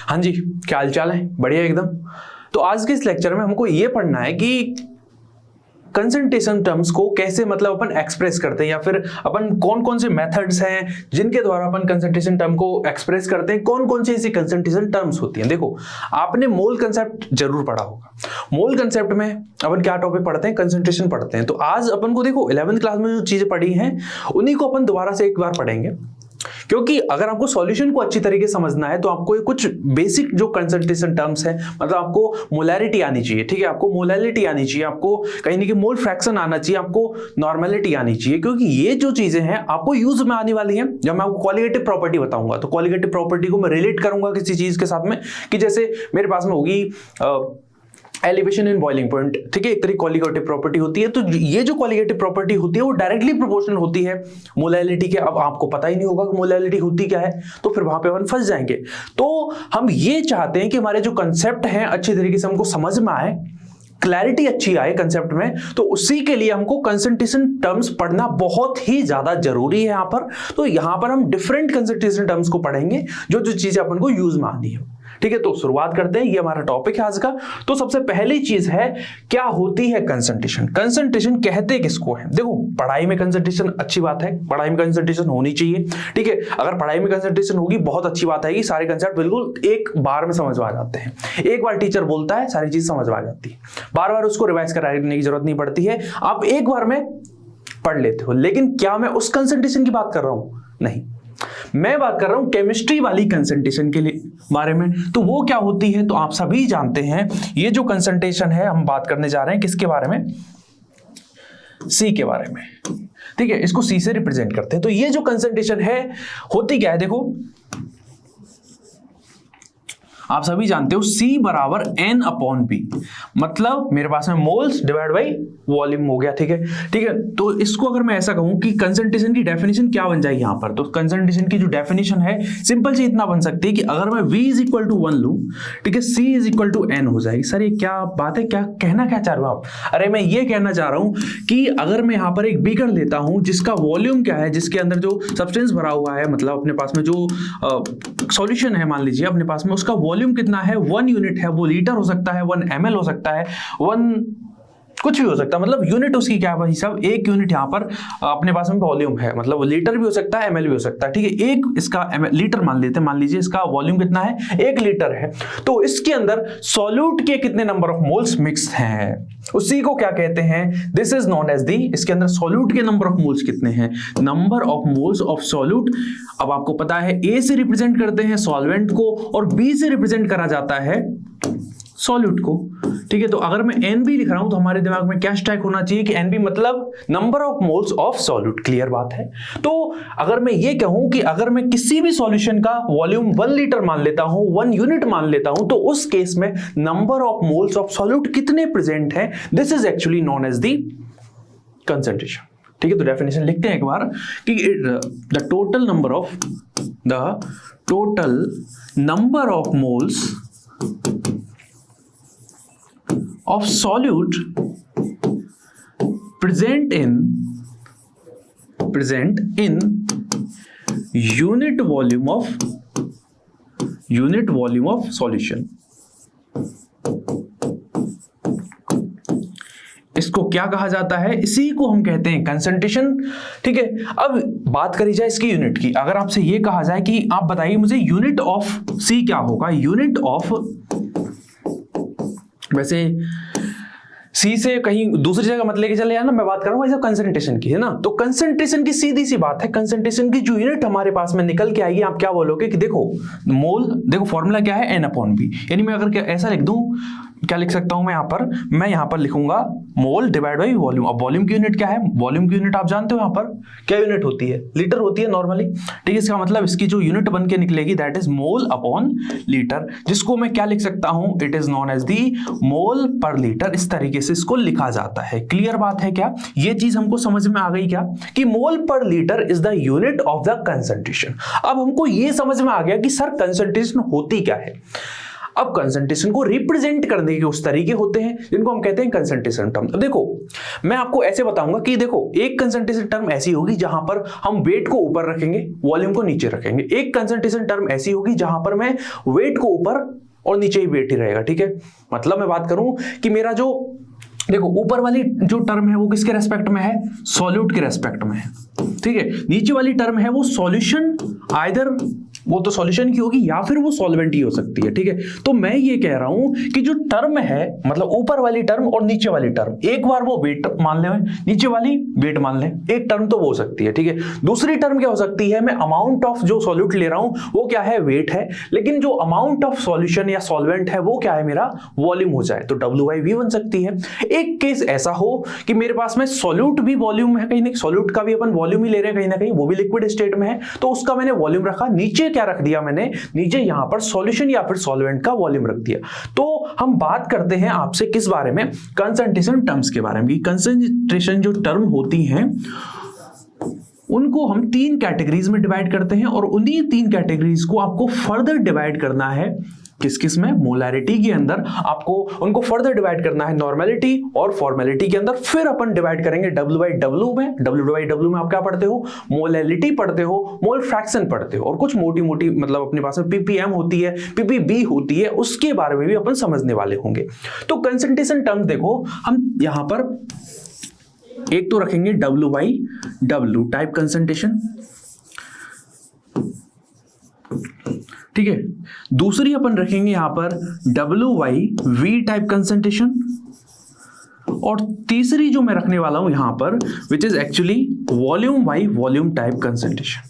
हाँ जी, क्या हाल चाल है? बढ़िया एकदम। तो आज के इस लेक्चर में हमको ये पढ़ना है कि कंसंट्रेशन टर्म्स को कैसे मतलब अपन एक्सप्रेस करते हैं, या फिर अपन कौन कौन से मेथड्स हैं जिनके द्वारा अपन कंसंट्रेशन टर्म को एक्सप्रेस करते हैं, कौन कौन सी ऐसी कंसंट्रेशन टर्म्स होती हैं। देखो, आपने मोल कंसेप्ट जरूर पढ़ा होगा। मोल कंसेप्ट में अपन क्या टॉपिक पढ़ते हैं? कंसंट्रेशन पढ़ते हैं। तो आज अपन को देखो 11वीं क्लास में जो चीजें पढ़ी हैं उन्हीं को अपन दोबारा से एक बार पढ़ेंगे, क्योंकि अगर आपको सॉल्यूशन को अच्छी तरीके से समझना है तो आपको कुछ बेसिक जो कंसंट्रेशन टर्म्स है, मतलब आपको मोलैरिटी आनी चाहिए, ठीक है, आपको मोलैरिटी आनी चाहिए, आपको कहीं ना कहीं मोल फ्रैक्शन आना चाहिए, आपको नॉर्मेलिटी आनी चाहिए, क्योंकि ये जो चीजें हैं आपको यूज में आने वाली हैं। जब मैं आपको क्वालिटेटिव प्रॉपर्टी बताऊंगा तो क्वालिटेटिव प्रॉपर्टी को मैं रिलेट करूंगा किसी चीज के साथ में, कि जैसे मेरे पास में होगी एलिवेशन इन बॉइलिंग पॉइंट, ठीक है, एक तरह क्वालिटेटिव प्रॉपर्टी होती है। तो ये जो क्वालिटेटिव प्रॉपर्टी होती है वो डायरेक्टली प्रोपोर्शनल होती है मोलैलिटी के। अब आपको पता ही नहीं होगा कि मोलैलिटी होती क्या है, तो फिर वहां पे अपन फंस जाएंगे। तो हम ये चाहते हैं कि हमारे जो कंसेप्ट हैं अच्छी तरीके से हमको समझ में आए, क्लैरिटी अच्छी आए कंसेप्ट में, तो उसी के लिए हमको कंसंट्रेशन टर्म्स पढ़ना बहुत ही ज्यादा जरूरी है यहां पर। तो यहां पर हम डिफरेंट कंसंट्रेशन टर्म्स को पढ़ेंगे जो जो चीजें अपन को यूज में आनी है, ठीक है। तो शुरुआत करते हैं, ये हमारा टॉपिक है आज का। तो सबसे पहली चीज है, क्या होती है कंसंट्रेशन? कंसंट्रेशन कहते किसको है? देखो, पढ़ाई में कंसंट्रेशन अच्छी बात है, पढ़ाई में कंसंट्रेशन होनी चाहिए, ठीक है। अगर पढ़ाई में कंसंट्रेशन होगी बहुत अच्छी बात है कि सारे कंसेप्ट बिल्कुल एक बार में समझ में आ जाते हैं। एक बार टीचर बोलता है सारी चीज समझ में आ जाती है, बार बार उसको रिवाइज कराने की जरूरत नहीं पड़ती है, आप एक बार में पढ़ लेते हो। लेकिन क्या मैं उस कंसंट्रेशन की बात कर रहा हूं? नहीं, मैं बात कर रहा हूं केमिस्ट्री वाली कंसंट्रेशन के लिए बारे में। तो वो क्या होती है? तो आप सभी जानते हैं, ये जो कंसंट्रेशन है हम बात करने जा रहे हैं किसके बारे में? सी के बारे में, ठीक है। इसको सी से रिप्रेजेंट करते हैं। तो ये जो कंसंट्रेशन है होती क्या है? देखो, आप सभी जानते हो C बराबर N अपॉन B, मतलब मेरे पास में मोल्स डिवाइड बाई वॉल्यूम हो गया, ठीक है, ठीक है। तो इसको अगर मैं ऐसा कहूं कि कंसंट्रेशन की डेफिनेशन क्या बन जाएगी यहां पर, तो कंसंट्रेशन की जो डेफिनेशन है सिंपल से इतना बन सकती है कि अगर मैं V इज इक्वल टू 1 लूं, ठीक है, C is equal to N हो जाएगी। सर ये क्या बात है, क्या कहना क्या चाह रहे हो आप? अरे मैं ये कहना चाह रहा हूं कि अगर मैं यहां पर एक बीकर लेता हूं जिसका वॉल्यूम क्या है, जिसके अंदर जो सब्सटेंस भरा हुआ है, मतलब अपने पास में जो सॉल्यूशन है, मान लीजिए अपने पास में उसका वॉल्यूम कितना है, 1 यूनिट है, वो लीटर हो सकता है, 1 ml हो सकता है, 1 कुछ भी हो सकता है, मतलब यूनिट उसकी क्या है भाई साहब, 1 यूनिट यहां पर अपने पास में वॉल्यूम है, मतलब वो लीटर भी हो सकता है, ml भी हो सकता है, ठीक है। एक इसका लीटर मान लेते हैं, मान लीजिए इसका वॉल्यूम कितना है, 1 लीटर है। तो इसके अंदर सॉल्यूट के कितने नंबर ऑफ मोल्स मिक्स्ड हैं, उसी को क्या कहते हैं? This is known as the, इसके अंदर सॉल्यूट के नंबर ऑफ मोल्स कितने हैं, number of moles of solute. अब आपको पता है A से रिप्रेजेंट करते हैं सॉल्वेंट को और B से रिप्रेजेंट करा जाता है सॉल्यूट को, ठीक है। तो अगर मैं NB लिख रहा हूं तो हमारे दिमाग में क्या स्ट्राइक होना चाहिए कि NB मतलब number of moles of solute, clear बात है। तो अगर मैं ये कहूं कि अगर मैं किसी भी सॉल्यूशन का वॉल्यूम 1 लीटर मान लेता हूं, 1 यूनिट मान लेता हूं, तो उस केस में number of moles of solute कितने प्रेजेंट हैं, this is actually known as the concentration, ठीक है। तो डेफिनेशन लिखते हैं एक बार कि the total number of moles of solute present in unit volume of solution, इसको क्या कहा जाता है? इसी को हम कहते हैं कंसंट्रेशन, ठीक है। अब बात करी जाए इसकी यूनिट की। अगर आपसे ये कहा जाए कि आप बताइए मुझे यूनिट ऑफ C क्या होगा, यूनिट ऑफ, वैसे C से कहीं दूसरी जगह मत लेके चले जाना, मैं बात कर रहा हूं ऐसा कंसंट्रेशन की, है ना। तो कंसंट्रेशन की सीधी सी बात है, कंसंट्रेशन की जो यूनिट हमारे पास में निकल के आएगी, आप क्या बोलोगे कि देखो मोल, देखो फॉर्मूला क्या है, N अपॉन B, यानी मैं अगर ऐसा लिख दूं, क्या लिख सकता हूं मैं यहां पर लिखूंगा मोल डिवाइड बाई वॉल्यूम। अब वॉल्यूम की यूनिट क्या है? वॉल्यूम की यूनिट आप जानते हो यहां पर क्या यूनिट होती है, लीटर होती है नॉर्मली, ठीक है। इसका मतलब इसकी जो यूनिट बन के निकलेगी that is mole upon litre, जिसको मैं क्या लिख सकता हूं, it is known as the mole per litre. इस तरीके से इसको लिखा जाता है, क्लियर बात है क्या? ये चीज हमको समझ में आ गई क्या कि मोल per litre is the unit of the concentration. अब हमको ये समझ में आ गया कि सर कंसंट्रेशन होती क्या है। अब कंसंट्रेशन को रिप्रेजेंट करने के उस तरीके होते हैं जिनको हम कहते हैं कंसंट्रेशन टर्म। अब देखो मैं आपको ऐसे बताऊंगा कि देखो एक कंसंट्रेशन टर्म ऐसी होगी जहां पर हम वेट को ऊपर रखेंगे, वॉल्यूम को नीचे रखेंगे। एक कंसंट्रेशन टर्म ऐसी होगी जहां पर मैं वेट को ऊपर और नीचे ही वेट ही रहेगा, ठीक है। मतलब मैं बात करूं कि मेरा जो देखो ऊपर वाली जो टर्म है वो किसके रेस्पेक्ट में है, सॉल्यूट के रेस्पेक्ट में है, ठीक है। नीचे वाली टर्म है वो सॉल्यूशन, आइदर वो तो सॉल्यूशन की होगी या फिर वो सॉल्वेंट ही हो सकती है, ठीक है। तो मैं ये कह रहा हूं कि जो टर्म है मतलब ऊपर वाली टर्म और नीचे वाली टर्म, एक बार वो वेट मान ले, नीचे वाली वेट मान ले, एक टर्म तो वो हो सकती है, ठीक है। दूसरी टर्म क्या हो सकती है, मैं अमाउंट ऑफ जो सॉल्यूट ले रहा हूं वो क्या है, वेट है, लेकिन जो अमाउंट ऑफ सॉल्यूशन या सॉल्वेंट है वो क्या है, मेरा वॉल्यूम हो जाए, तो WIV बन सकती है। एक केस ऐसा हो कि मेरे पास में सॉल्यूट भी वॉल्यूम है, कहीं ना सॉल्यूट का भी अपन वॉल्यूम ही ले रहे हैं, कहीं ना कहीं वो भी लिक्विड स्टेट में है, तो उसका मैंने वॉल्यूम रखा, नीचे क्या रख दिया मैंने, नीचे यहां पर सॉल्यूशन या फिर सॉल्वेंट का वॉल्यूम रख दिया। तो हम बात करते हैं आपसे किस बारे में, कंसंट्रेशन टर्म्स के बारे में। कंसंट्रेशन जो टर्म होती हैं उनको हम 3 कैटेगरीज में डिवाइड करते हैं और उन्हीं 3 कैटेगरीज को आपको फर्दर डिवाइड करना है किस किस में, मोलैरिटी के अंदर आपको उनको फर्दर डिवाइड करना है, नॉर्मेलिटी और फॉर्मेलिटी के अंदर। फिर अपन डिवाइड करेंगे W/W में। W/W में आप क्या पढ़ते हो, मोलैलिटी पढ़ते हो, मोल फ्रैक्शन पढ़ते हो, और कुछ मोटी मोटी मतलब अपने पास में ppm होती है, ppb होती है, उसके बारे में भी अपन समझने वाले होंगे। तो कंसंट्रेशन टर्म देखो हम यहां पर एक तो रखेंगे W/W टाइप कंसंट्रेशन, ठीक है। दूसरी अपन रखेंगे यहां पर W/V टाइप कंसंट्रेशन, और तीसरी जो मैं रखने वाला हूं यहां पर which is actually volume type concentration.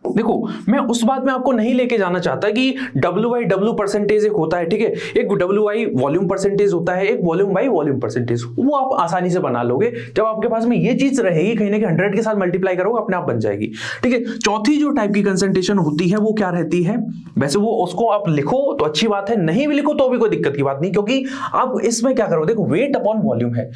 देखो मैं उस बात में आपको नहीं लेके जाना चाहता कि W/W परसेंटेज एक होता है, ठीक है, एक WI वॉल्यूम परसेंटेज होता है, एक वॉल्यूम बाई वॉल्यूम परसेंटेज, वो आप आसानी से बना लोगे जब आपके पास में ये चीज रहेगी, कहीं ना कहीं 100 के साथ मल्टीप्लाई करोगे अपने आप बन जाएगी, ठीक है। चौथी जो टाइप की कंसंट्रेशन होती है वो क्या रहती है, वैसे वो उसको आप लिखो तो अच्छी बात है, नहीं भी लिखो तो भी कोई दिक्कत की बात नहीं, क्योंकि आप इसमें क्या करोगे, देखो वेट अपॉन वॉल्यूम है।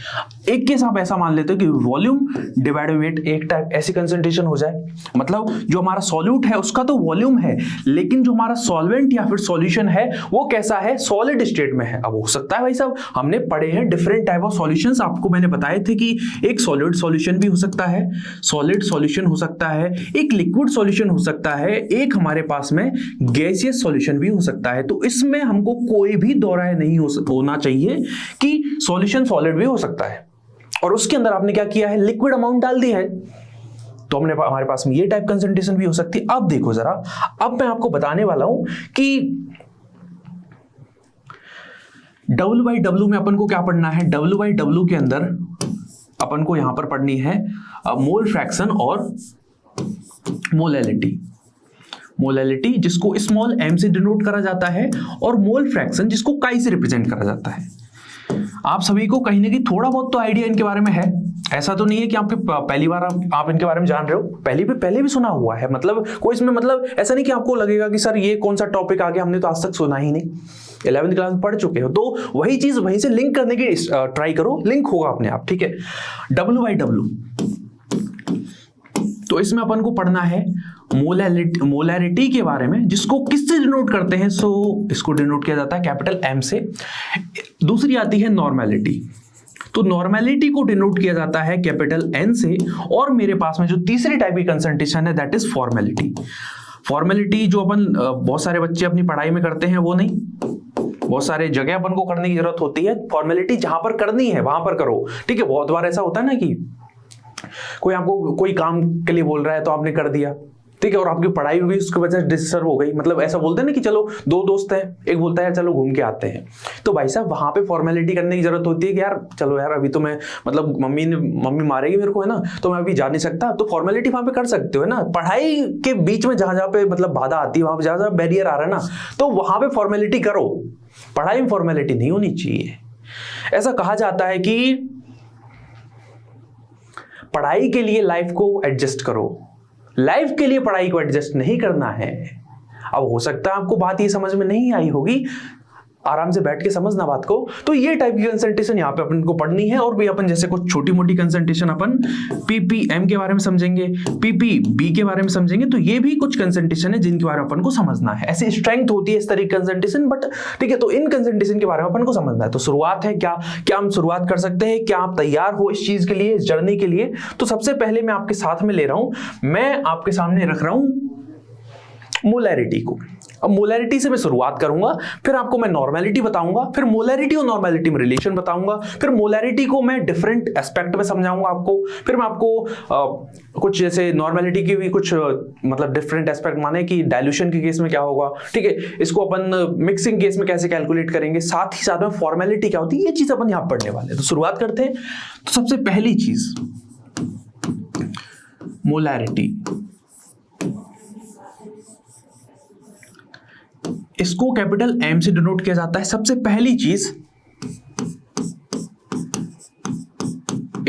एक केस आप ऐसा मान लेते हो कि वॉल्यूम डिवाइड बाय वेट, एक टाइप ऐसी कंसंट्रेशन हो जाए, मतलब जो हमारा सॉल्यूट है उसका तो वॉल्यूम है, लेकिन जो हमारा सॉल्वेंट या फिर सॉल्यूशन है वो कैसा है, सॉलिड स्टेट में है। अब हो सकता है भाई साहब हमने पढ़े हैं डिफरेंट टाइप ऑफ सॉल्यूशंस, आपको मैंने बताए थे कि एक सॉलिड सॉल्यूशन भी हो सकता है, सॉलिड सॉल्यूशन हो सकता है, एक लिक्विड सॉल्यूशन हो सकता है, एक हमारे पास में गैसियस सॉल्यूशन भी हो सकता है। तो इसमें हमको कोई भी दोहराए नहीं होना चाहिए कि सॉल्यूशन सॉलिड भी हो सकता है, और उसके अंदर आपने क्या किया है, लिक्विड अमाउंट डाल दी है, तो हमारे पास में ये टाइप कंसंट्रेशन भी हो सकती है। अब देखो जरा, अब मैं आपको बताने वाला हूं कि W/W में अपन को क्या पढ़ना है, W/W के अंदर अपन को यहां पर पढ़नी है मोल फ्रैक्शन और मोलैलिटी जिसको स्मॉल m से डिनोट करा जाता है, और मोल फ्रैक्शन जिसको काई से रिप्रेजेंट करा जाता है। आप सभी को कहीं ना कहीं थोड़ा बहुत तो आइडिया इनके बारे में है, ऐसा तो नहीं है कि आपके पहली बार आप इनके बारे में जान रहे हो, पहले भी सुना हुआ है, मतलब कोई इसमें मतलब ऐसा नहीं कि आपको लगेगा कि सर ये कौन सा टॉपिक आ गया, हमने तो आज तक सुना ही नहीं, 11वीं क्लास में पढ़ चुके हो, तो वही चीज वहीं से लिंक करने की ट्राई करो, लिंक होगा अपने आप, ठीक है। W/W, तो इसमें अपन को पढ़ना है मोलैरिटी के बारे में, जिसको किससे डिनोट करते हैं, सो इसको डिनोट किया जाता है कैपिटल M से। दूसरी आती है नॉर्मेलिटी, तो नॉर्मेलिटी को डिनोट किया जाता है कैपिटल N से, और मेरे पास में जो तीसरी टाइप की कंसंट्रेशन है दैट इज फॉर्मेलिटी जो अपन बहुत सारे बच्चे अपनी पढ़ाई में करते हैं वो नहीं, बहुत सारे जगह अपन को करने की जरूरत होती है, फॉर्मेलिटी जहां पर करनी है वहां पर करो, ठीक है। बहुत बार ऐसा होता है ना कि कोई आपको कोई काम के लिए बोल रहा है तो आपने कर दिया, ठीक है, और आपकी पढ़ाई भी उसकी वजह से डिस्टर्ब हो गई, मतलब ऐसा बोलते हैं ना कि चलो 2 दोस्त हैं, एक बोलता है यार चलो घूम के आते हैं, तो भाई साहब वहां पे फॉर्मेलिटी करने की जरूरत होती है कि यार चलो यार अभी तो मैं मतलब मम्मी मारेगी मेरे को, है ना, तो मैं अभी जा नहीं सकता, तो फॉर्मेलिटी वहां पे कर सकते हो, है ना। पढ़ाई के बीच में जहां पे मतलब बाधा आती है, वहां पे जहां बैरियर आ रहा है ना, तो वहां पे फॉर्मेलिटी करो, पढ़ाई में फॉर्मेलिटी नहीं होनी चाहिए। ऐसा कहा जाता है कि पढ़ाई के लिए लाइफ को एडजस्ट करो, लाइफ के लिए पढ़ाई को एडजस्ट नहीं करना है। अब हो सकता है आपको बात ये समझ में नहीं आई होगी, आराम से बैठ के समझना बात को। तो ये टाइप की कंसंट्रेशन यहाँ पे अपन को पढ़नी है, और भी अपन जैसे कुछ छोटी मोटी कंसंट्रेशन अपन ppm के बारे में समझेंगे, ppb के बारे में समझेंगे। तो ये भी कुछ कंसंट्रेशन है जिनके बारे में अपन को समझना है। ऐसी स्ट्रेंथ होती है इस तरह की कंसंट्रेशन, बट ठीक है, तो इन कंसंट्रेशन के बारे में अपन को समझना है। तो शुरुआत है क्या हम शुरुआत कर सकते हैं? क्या आप तैयार हो इस चीज के लिए, इस जर्नी के लिए? तो सबसे पहले मैं आपके साथ में ले रहा हूं, मैं आपके सामने रख रहा हूं मोलैरिटी को। अब मोलैरिटी से मैं शुरुआत करूंगा, फिर आपको मैं नॉर्मेलिटी बताऊंगा, फिर मोलैरिटी और नॉर्मेलिटी में रिलेशन बताऊंगा, फिर मोलैरिटी को मैं डिफरेंट एस्पेक्ट में समझाऊंगा आपको, फिर मैं आपको कुछ जैसे नॉर्मेलिटी की भी कुछ मतलब डिफरेंट एस्पेक्ट, माने कि डाइल्यूशन के केस में क्या होगा, ठीक है, इसको अपन मिक्सिंग केस में कैसे कैलकुलेट करेंगे, साथ ही साथ में फॉर्मेलिटी क्या होती है, ये चीज अपन यहाँ पढ़ने वाले हैं। तो शुरुआत करते हैं। तो सबसे पहली चीज मोलैरिटी, इसको कैपिटल M से डिनोट किया जाता है। सबसे पहली चीज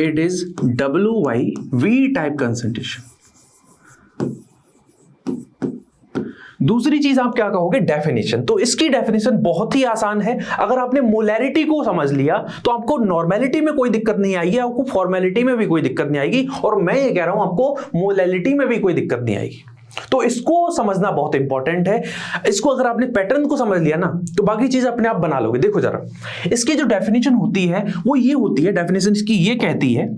it is WV type concentration. दूसरी चीज आप क्या कहोगे? डेफिनेशन। तो इसकी डेफिनेशन बहुत ही आसान है। अगर आपने मोलैरिटी को समझ लिया तो आपको नॉर्मेलिटी में कोई दिक्कत नहीं आएगी, आपको फॉर्मेलिटी में भी कोई दिक्कत नहीं आएगी, और मैं ये कह रहा हूं आपको मोलैरिटी में भी कोई दिक्कत नहीं आएगी। तो इसको समझना बहुत इंपॉर्टेंट है। इसको अगर आपने पैटर्न को समझ लिया ना तो बाकी चीज अपने आप बना लोगे। देखो जरा, इसकी जो डेफिनेशन होती है वो ये होती है, डेफिनेशन इसकी ये कहती है,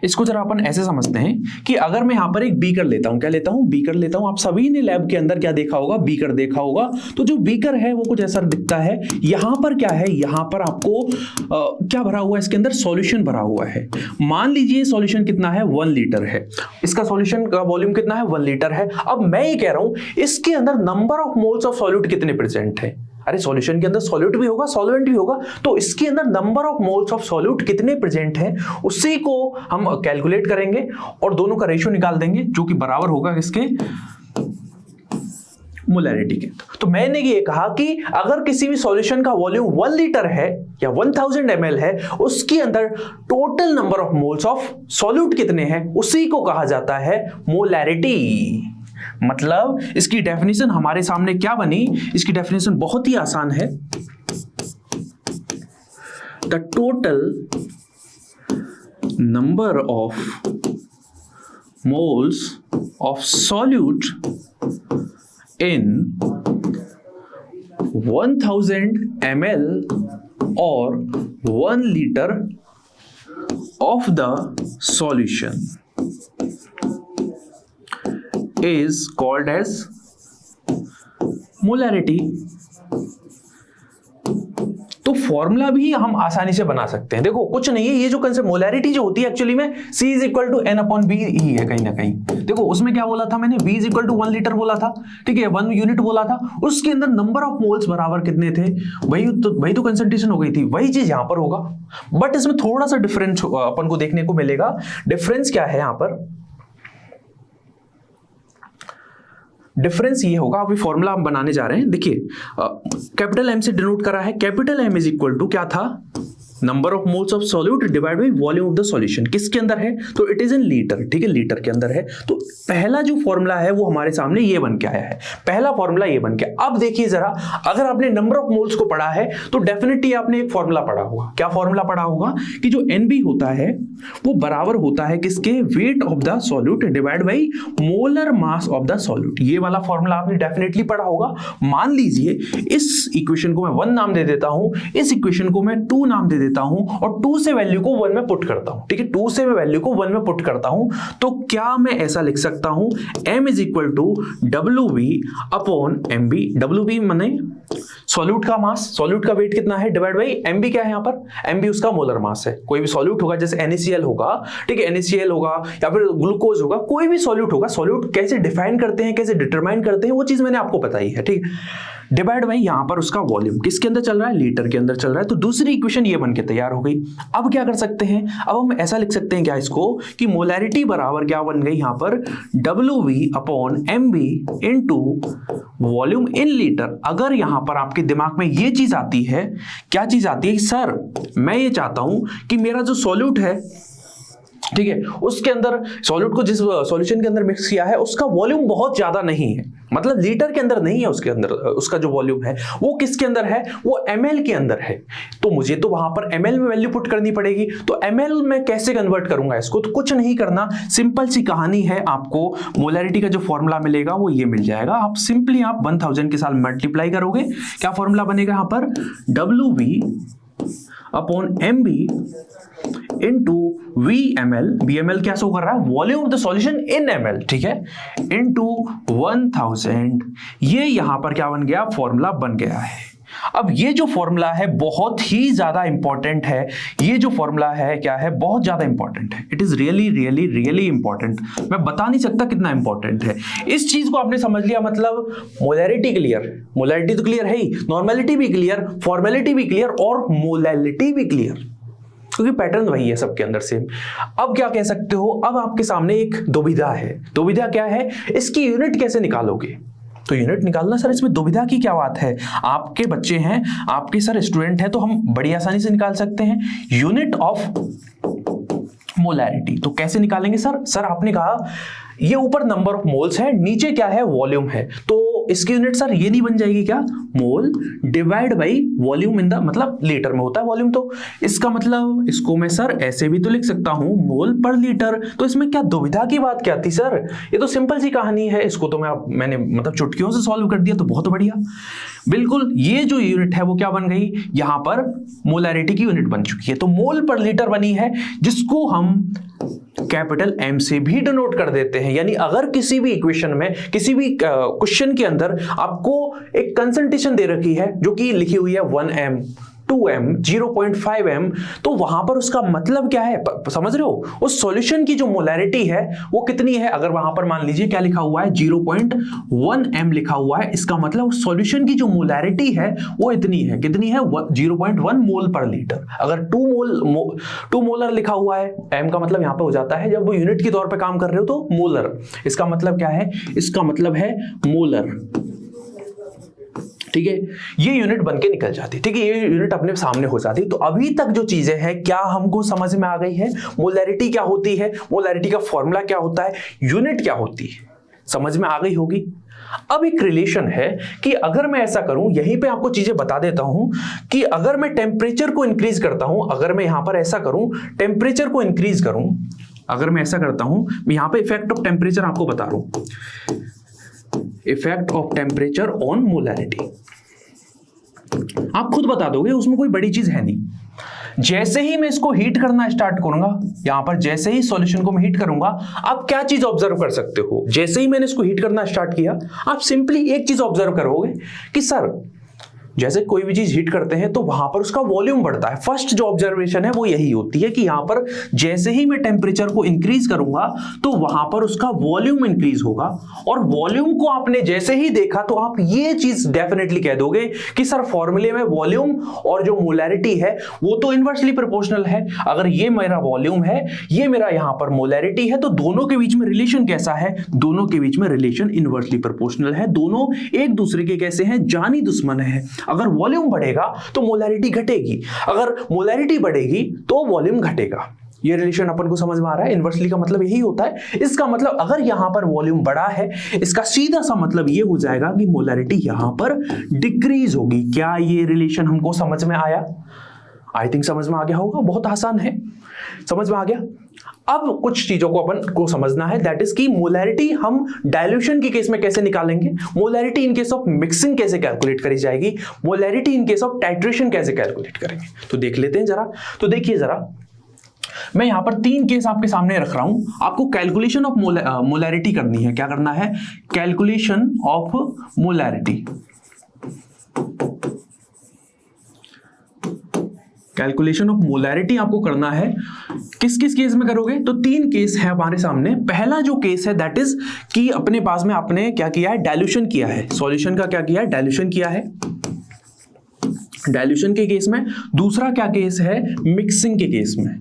इसको जरा अपन ऐसे समझते हैं कि अगर मैं यहां पर एक बीकर लेता हूं, क्या लेता हूं? बीकर लेता हूं। आप सभी ने लैब के अंदर क्या देखा होगा? बीकर देखा होगा। तो जो बीकर है वो कुछ ऐसा दिखता है। यहां पर क्या है? यहां पर आपको क्या भरा हुआ है? इसके अंदर सॉल्यूशन भरा हुआ है। मान लीजिए सॉल्यूशन कितना है? 1 लीटर है। इसका सॉल्यूशन का वॉल्यूम कितना है? 1 लीटर है। अब मैं ये कह रहा हूं इसके अंदर number of moles of solute कितने प्रेजेंट है? अरे सॉल्यूशन के अंदर सॉल्यूट भी होगा, सॉल्वेंट भी होगा, तो इसके अंदर number of moles of solute कितने प्रेजेंट हैं उसी को हम कैलकुलेट करेंगे और दोनों का रेशियो निकाल देंगे, जो कि बराबर होगा किसके? मोलैरिटी के। तो मैंने ये कहा कि अगर किसी भी सॉल्यूशन का वॉल्यूम 1 लीटर है या 1000 ml है, उसके अंदर total number of moles of solute कितने हैं उसी को कहा जाता है मोलैरिटी। मतलब इसकी डेफिनेशन हमारे सामने क्या बनी? इसकी डेफिनेशन बहुत ही आसान है। The total number of moles of solute in 1000 ml और 1 liter of the solution is called as molarity। तो फॉर्मूला भी हम आसानी से बना सकते हैं। देखो कुछ नहीं है, ये जो कंसेप्ट मोलैरिटी जो होती है एक्चुअली में C is equal to N/B ही है कहीं ना कहीं। देखो उसमें क्या बोला था मैंने? V is equal to 1 litre बोला था, ठीक है, 1 यूनिट बोला था। उसके अंदर नंबर ऑफ मोल्स बराबर कितने थे? वही तो कंसंट्रेशन हो गई थी। वही चीज यहां पर होगा, बट इसमें थोड़ा सा डिफरेंस अपन को देखने को मिलेगा। डिफरेंस क्या है यहां पर? डिफरेंस ये होगा, अभी फॉर्मूला हम बनाने जा रहे हैं। देखिए कैपिटल M से डिनोट करा है। Capital M is equal to क्या था? Number of moles of solute divide by volume of the solution. किसके अंदर है? तो इट इज इन लीटर, ठीक है, लीटर के अंदर है। तो पहला जो फॉर्मूला है वो हमारे सामने ये बन के आया है। पहला फॉर्मूला ये बन के। अब देखिए जरा, अगर आपने नंबर ऑफ मोल्स को पढ़ा है तो डेफिनेटली आपने एक फॉर्मूला पढ़ा होगा। क्या फॉर्मूला पढ़ा होगा? कि जो NB होता है वो बराबर होता है किसके? Weight of the solute divide by molar mass of the solute. ये वाला फॉर्मूला आपने डेफिनेटली पढ़ा होगा। मान लीजिए इस इक्वेशन को मैं 1 नाम दे देता हूं, इस इक्वेशन को मैं 2 नाम दे देता हूं, और 2 से वैल्यू को 1 में पुट करता हूं, ठीक है, 2 से मैं वैल्यू को 1 में पुट करता हूं। तो क्या मैं ऐसा लिख सकता हूं? M is equal to WV upon MB। WV माने सॉल्यूट का मास, सॉल्यूट का वेट कितना है, डिवाइड बाई MB क्या है यहाँ पर? MB उसका मोलर मास है। कोई भी सॉल्यूट होगा, जैसे NaCl होगा, ठीक है, NaCl होगा या फिर ग्लूकोज होगा, कोई भी सॉल्यूट होगा, सॉल्यूट कैसे डिफाइन करते हैं, कैसे डिटरमाइन करते हैं, वो चीज मैंने आपको बताई है, ठीक है। डिवाइड बाई यहां पर उसका वॉल्यूम किसके अंदर चल रहा है? लीटर के अंदर चल रहा है। तो दूसरी इक्वेशन ये बन के तैयार हो गई। अब क्या कर सकते हैं? अब हम ऐसा लिख सकते हैं क्या इसको, कि मोलैरिटी बराबर क्या बन गई यहां पर? WV upon MB into volume in litre. अगर यहां पर आपके दिमाग में ये चीज आती है, क्या चीज आती है? सर मैं ये चाहता हूं कि मेरा जो सॉल्यूट है, ठीक है, उसके अंदर सॉल्यूट को जिस सॉल्यूशन के अंदर मिक्स किया है उसका वॉल्यूम बहुत ज्यादा नहीं है, मतलब लीटर के अंदर नहीं है, उसके अंदर उसका जो वॉल्यूम है वो किसके अंदर है, वो ml के अंदर है। तो मुझे तो वहां पर ml में वैल्यू पुट करनी पड़ेगी। तो ml में कैसे कन्वर्ट करूंगा इसको, तो कुछ नहीं करना, सिंपल सी कहानी है। आपको मोलैरिटी का जो फॉर्मूला मिलेगा वो ये मिल जाएगा। आप सिंपली आप 1000 के साथ मल्टीप्लाई करोगे, क्या फॉर्मूला बनेगा यहां पर, WV upon MB into VML, VML क्या शो कर रहा है, volume of the solution in ml, ठीक है, इंटू 1000। ये यहां पर क्या बन गया, फॉर्मूला बन गया है। अब ये जो फॉर्मूला है बहुत ही ज्यादा इंपॉर्टेंट है। ये जो फॉर्मूला है क्या है, बहुत ज्यादा इंपॉर्टेंट है। It is really really really important, मैं बता नहीं सकता कितना इंपॉर्टेंट है। इस चीज को आपने समझ लिया मतलब मोलैरिटी क्लियर, मोलैरिटी तो क्लियर है ही, नॉर्मेलिटी भी क्लियर, फॉर्मेलिटी भी क्लियर और मोलैलिटी भी क्लियर, क्योंकि पैटर्न वही है सबके अंदर सेम। अब क्या कह सकते हो, अब आपके सामने एक दुविधा है। दुविधा क्या है, इसकी यूनिट कैसे निकालोगे। तो यूनिट निकालना सर, इसमें दुविधा की क्या बात है, आपके बच्चे हैं, आपके सर स्टूडेंट हैं, तो हम बड़ी आसानी से निकाल सकते हैं यूनिट ऑफ मोलैरिटी। तो कैसे निकालेंगे सर, सर आपने कहा ये ऊपर नंबर ऑफ मोल्स है, नीचे क्या है, वॉल्यूम है, तो इसकी यूनिट सर ये नहीं बन जाएगी क्या, मोल divide by volume in the, मतलब लीटर में होता है वॉल्यूम, तो इसका मतलब इसको मैं सर ऐसे भी तो लिख सकता हूं, मोल पर लीटर। तो इसमें क्या दुविधा की बात क्या थी सर, ये तो सिंपल सी कहानी है। इसको तो मैंने मतलब चुटकियों से सॉल्व कर दिया, तो बहुत बढ़िया। बिल्कुल, ये जो यूनिट है वो क्या बन गई, यहां पर मोलैरिटी की यूनिट बन चुकी है। तो मोल पर लीटर बनी है, जिसको हम कैपिटल M से भी डिनोट कर देते हैं। यानी अगर किसी भी इक्वेशन में, किसी भी क्वेश्चन के अंदर आपको एक कंसंट्रेशन दे रखी है जो कि लिखी हुई है 1m, 2m, 0.5m, तो वहां पर उसका मतलब क्या है, समझ रहे हो, उस सॉल्यूशन की जो मोलैरिटी है वो कितनी है। अगर वहां पर मान लीजिए क्या लिखा हुआ है, 0.1m लिखा हुआ है, इसका मतलब उस सॉल्यूशन की जो मोलैरिटी है वो इतनी है, कितनी है, 0.1 मोल पर लीटर। अगर 2 मोलर लिखा हुआ है, m का मतलब यहां पे हो जाता है, जब वो यूनिट के तौर पे काम कर रहे हो तो मोलर, इसका मतलब क्या है, इसका मतलब है मोलर, ठीक है। ये यूनिट बन के निकल जाती है, ठीक है, ये यूनिट अपने सामने हो जाती है। तो अभी तक जो चीजें हैं क्या हमको समझ में आ गई है, मोलैरिटी क्या होती है, मोलैरिटी का फॉर्मूला क्या होता है, यूनिट क्या होती है, समझ में आ गई होगी। अब एक रिलेशन है कि अगर मैं ऐसा करूं, यहीं पे आपको चीजें बता देता हूं कि अगर मैं टेम्परेचर को इंक्रीज करता हूं, अगर मैं यहां पर ऐसा करूं, टेम्परेचर को इंक्रीज करूं, अगर मैं ऐसा करता हूं, मैं यहां पे इफेक्ट ऑफ टेम्परेचर आपको बता रहा हूं, effect of temperature on molarity, आप खुद बता दोगे, उसमें कोई बड़ी चीज है नहीं। जैसे ही मैं इसको हीट करना स्टार्ट करूंगा, यहां पर जैसे ही सॉल्यूशन को मैं हीट करूंगा, आप क्या चीज ऑब्जर्व कर सकते हो, जैसे ही मैंने इसको हीट करना स्टार्ट किया, आप सिंपली एक चीज ऑब्जर्व करोगे कि सर जैसे कोई भी चीज हीट करते हैं तो वहां पर उसका वॉल्यूम बढ़ता है। फर्स्ट जो ऑब्जर्वेशन है वो यही होती है कि यहां पर जैसे ही मैं टेम्परेचर को इंक्रीज करूंगा तो वहां पर उसका वॉल्यूम इंक्रीज होगा, और वॉल्यूम को आपने जैसे ही देखा तो आप ये चीज डेफिनेटली कह दोगे कि सर फॉर्मूले में वॉल्यूम और जो मोलैरिटी है वो तो इनवर्सली प्रोपोर्शनल है। अगर ये मेरा वॉल्यूम है, ये मेरा यहां पर मोलैरिटी है, तो दोनों के बीच में रिलेशन कैसा है, दोनों के बीच में रिलेशन इनवर्सली प्रोपोर्शनल है, दोनों एक दूसरे के कैसे हैं, जानी दुश्मन है। अगर वॉल्यूम बढ़ेगा तो मोलैरिटी घटेगी, अगर मोलैरिटी बढ़ेगी तो वॉल्यूम घटेगा। ये रिलेशन अपन को समझ में आ रहा है। इनवर्सली का मतलब यही होता है। इसका मतलब अगर यहां पर वॉल्यूम बढ़ा है, इसका सीधा सा मतलब ये हो जाएगा कि मोलैरिटी यहां पर डिक्रीज होगी। क्या ये रिलेशन हमको समझ में आया? आई थिंक समझ में आ गया होगा, बहुत आसान है, समझ में आ गया। अब कुछ चीजों को अपन को समझना है, दैट इज की मोलैरिटी हम डाइल्यूशन के केस में कैसे निकालेंगे, molarity in case of mixing कैसे कैलकुलेट करी जाएगी, molarity in case of titration कैसे कैलकुलेट करेंगे। तो देख लेते हैं जरा। तो देखिए जरा, मैं यहां पर 3 केस आपके सामने रख रहा हूं, आपको कैलकुलेशन ऑफ मोलैरिटी करनी है। क्या करना है? Calculation of molarity. Calculation of molarity आपको करना है। किस किस केस में करोगे? तो 3 केस है हमारे सामने। पहला जो केस है दैट इज कि अपने पास में आपने क्या किया है, डाइल्यूशन किया है, सॉल्यूशन का क्या किया है, डाइल्यूशन किया है, डाइल्यूशन के केस में। दूसरा क्या केस है, मिक्सिंग के केस में।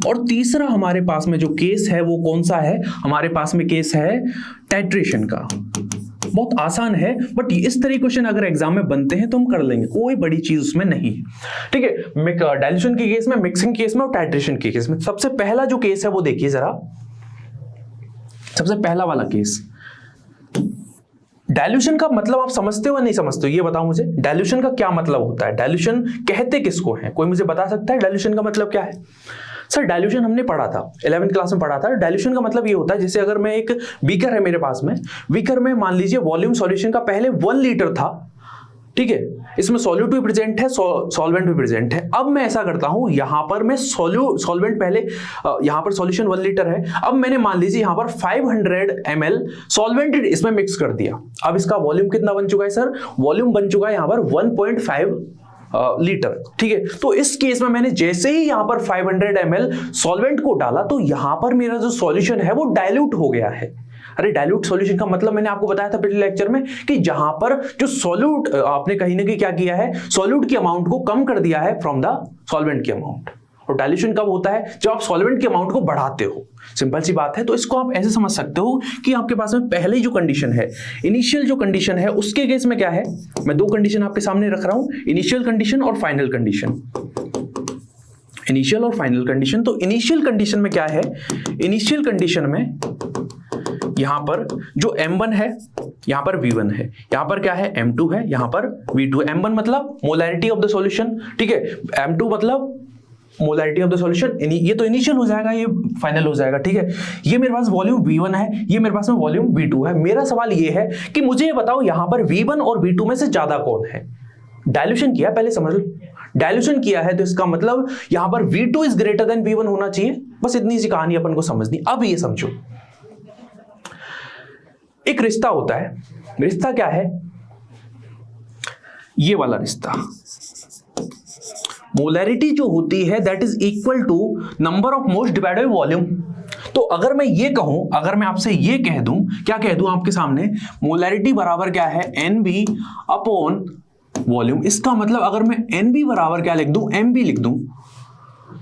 और तीसरा हमारे पास में जो केस है वो कौन सा है, हमारे पास में केस है टाइट्रेशन का। बहुत आसान है, बट इस तरह क्वेश्चन अगर एग्जाम में बनते हैं तो हम कर लेंगे, कोई बड़ी चीज उसमें नहीं है, ठीक है। डाइल्यूशन के केस में, मिक्सिंग केस में और टाइट्रेशन के केस में। सबसे पहला जो केस है वो देखिए जरा, सबसे पहला वाला केस, डाइल्यूशन का मतलब आप समझते हो या नहीं समझते हो, ये बताओ मुझे। डाइल्यूशन का क्या मतलब होता है, डाइल्यूशन कहते किसको है, कोई मुझे बता सकता है डाइल्यूशन का मतलब क्या है? सर डाइल्यूशन हमने पढ़ा था 11वीं क्लास में पढ़ा था। डाइल्यूशन का मतलब ये होता है, जैसे अगर मैं एक बीकर है मेरे पास में, बीकर में मान लीजिए वॉल्यूम सॉल्यूशन का पहले 1 लीटर था, ठीक है, इसमें सॉल्यूट भी प्रेजेंट है, सॉल्वेंट भी प्रेजेंट है। अब मैं ऐसा करता हूं, यहां पर मैं सॉल्वेंट पहले, यहां पर सॉल्यूशन 1 लीटर है, अब मैंने मान लीजिए यहां पर 500 ml सॉल्वेंट इसमें मिक्स कर दिया। अब इसका वॉल्यूम कितना बन चुका है सर? वॉल्यूम बन चुका है यहां पर 1.5 लीटर, ठीक है। तो इस केस में मैंने जैसे ही यहां पर 500 ml सॉल्वेंट को डाला तो यहां पर मेरा जो सॉल्यूशन है वो डाइल्यूट हो गया है। अरे डाइल्यूट सॉल्यूशन का मतलब मैंने आपको बताया था पिछले लेक्चर में कि जहां पर जो सॉल्यूट आपने कहीं ना कहीं क्या किया है, सॉल्यूट की अमाउंट को कम कर दिया है फ्रॉम द सॉल्वेंट की अमाउंट। और डाइल्यूशन कब होता है? जब आप सॉल्वेंट की अमाउंट को बढ़ाते हो। सिंपल सी बात है। तो इसको आप ऐसे समझ सकते हो कि आपके पास में पहले जो कंडीशन है, इनिशियल जो कंडीशन है, उसके केस में क्या है, मैं 2 कंडीशन आपके सामने रख रहा हूं, इनिशियल कंडीशन और फाइनल कंडीशन। इनिशियल और फाइनल कंडीशन। तो इनिशियल कंडीशन में क्या है, इनिशियल कंडीशन में यहां पर जो M1 है, यहां पर V1 है, यहां पर क्या है M2 है, यहां पर V2 है। M1 मतलब मोलैरिटी ऑफ द सॉल्यूशन, ठीक है, M2 मतलब मोलैरिटी ऑफ द सॉल्यूशन। ये तो इनिशियल हो जाएगा, ये फाइनल हो जाएगा, ठीक है। ये मेरे पास वॉल्यूम V1 है, ये मेरे पास में वॉल्यूम V2 है। मेरा सवाल ये है कि मुझे ये बताओ यहां पर V1 और V2 में से ज्यादा कौन है? डाइल्यूशन किया, पहले समझ लो, डाइल्यूशन किया है तो इसका मतलब यहां पर V2 is greater than V1 होना चाहिए। बस इतनी सी कहानी अपन को समझनी। अब ये समझो, एक रिश्ता होता है, रिश्ता क्या है, ये वाला रिश्ता, मोलैरिटी जो होती है that is equal to number of moles divided by volume. तो अगर मैं ये कहूं, अगर मैं आपसे ये कह दूं, क्या कह दूं आपके सामने, मोलैरिटी बराबर क्या है, NB अपॉन वॉल्यूम। इसका मतलब अगर मैं NB बराबर क्या लिख दूं, MB लिख दूं,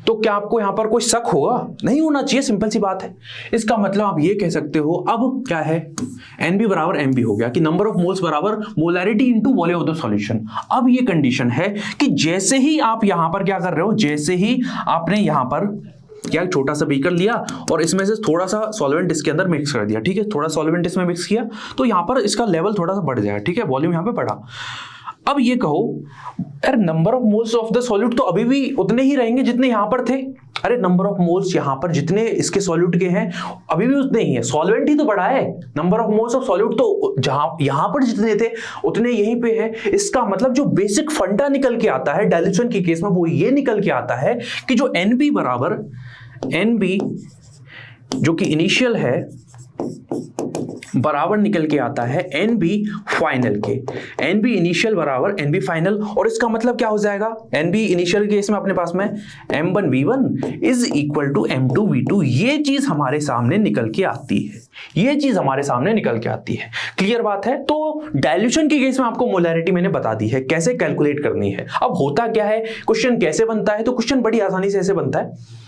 तो क्या आपको यहां पर कोई शक होगा? नहीं होना चाहिए, सिंपल सी बात है। इसका मतलब आप ये कह सकते हो, अब क्या है, NB बराबर MB हो गया कि नंबर ऑफ मोल्स बराबर molarity into volume of the solution. अब ये कंडीशन है कि जैसे ही आप यहां पर क्या कर रहे हो, जैसे ही आपने यहां पर क्या छोटा सा बीकर लिया और इसमें से थोड़ा सा सॉल्वेंट इसके अंदर मिक्स कर दिया, ठीक है, थोड़ा सॉल्वेंट इसमें मिक्स किया तो यहां पर इसका लेवल थोड़ा सा बढ़ जाएगा, ठीक है, वॉल्यूम यहां पे बढ़ा। अब ये कहो यार number of moles of the solute तो अभी भी उतने ही रहेंगे जितने यहां पर थे। अरे नंबर ऑफ मोल्स यहां पर जितने इसके सॉल्यूट के हैं अभी भी उतने ही है, सॉल्वेंट ही तो बढ़ा है। Number of moles of solute तो जहां यहां पर जितने थे उतने यहीं पे है। इसका मतलब जो बेसिक फंडा निकल के आता है डाइल्यूशन के केस में वो ये निकल के आता है कि जो NB बराबर NB जो कि इनिशियल है बराबर निकल के आता है NB फाइनल के। NB इनिशियल बराबर NB फाइनल। और इसका मतलब क्या हो जाएगा, NB इनिशियल केस में अपने पास में M1 V1 is equal to M2 V2। ये चीज हमारे सामने निकल के आती है, ये चीज हमारे सामने निकल के आती है। क्लियर बात है। तो डाइल्यूशन के केस में आपको मोलैरिटी मैंने बता दी है कैसे कैलकुलेट करनी है। अब होता क्या है, क्वेश्चन कैसे बनता है, तो क्वेश्चन बड़ी आसानी से ऐसे बनता है,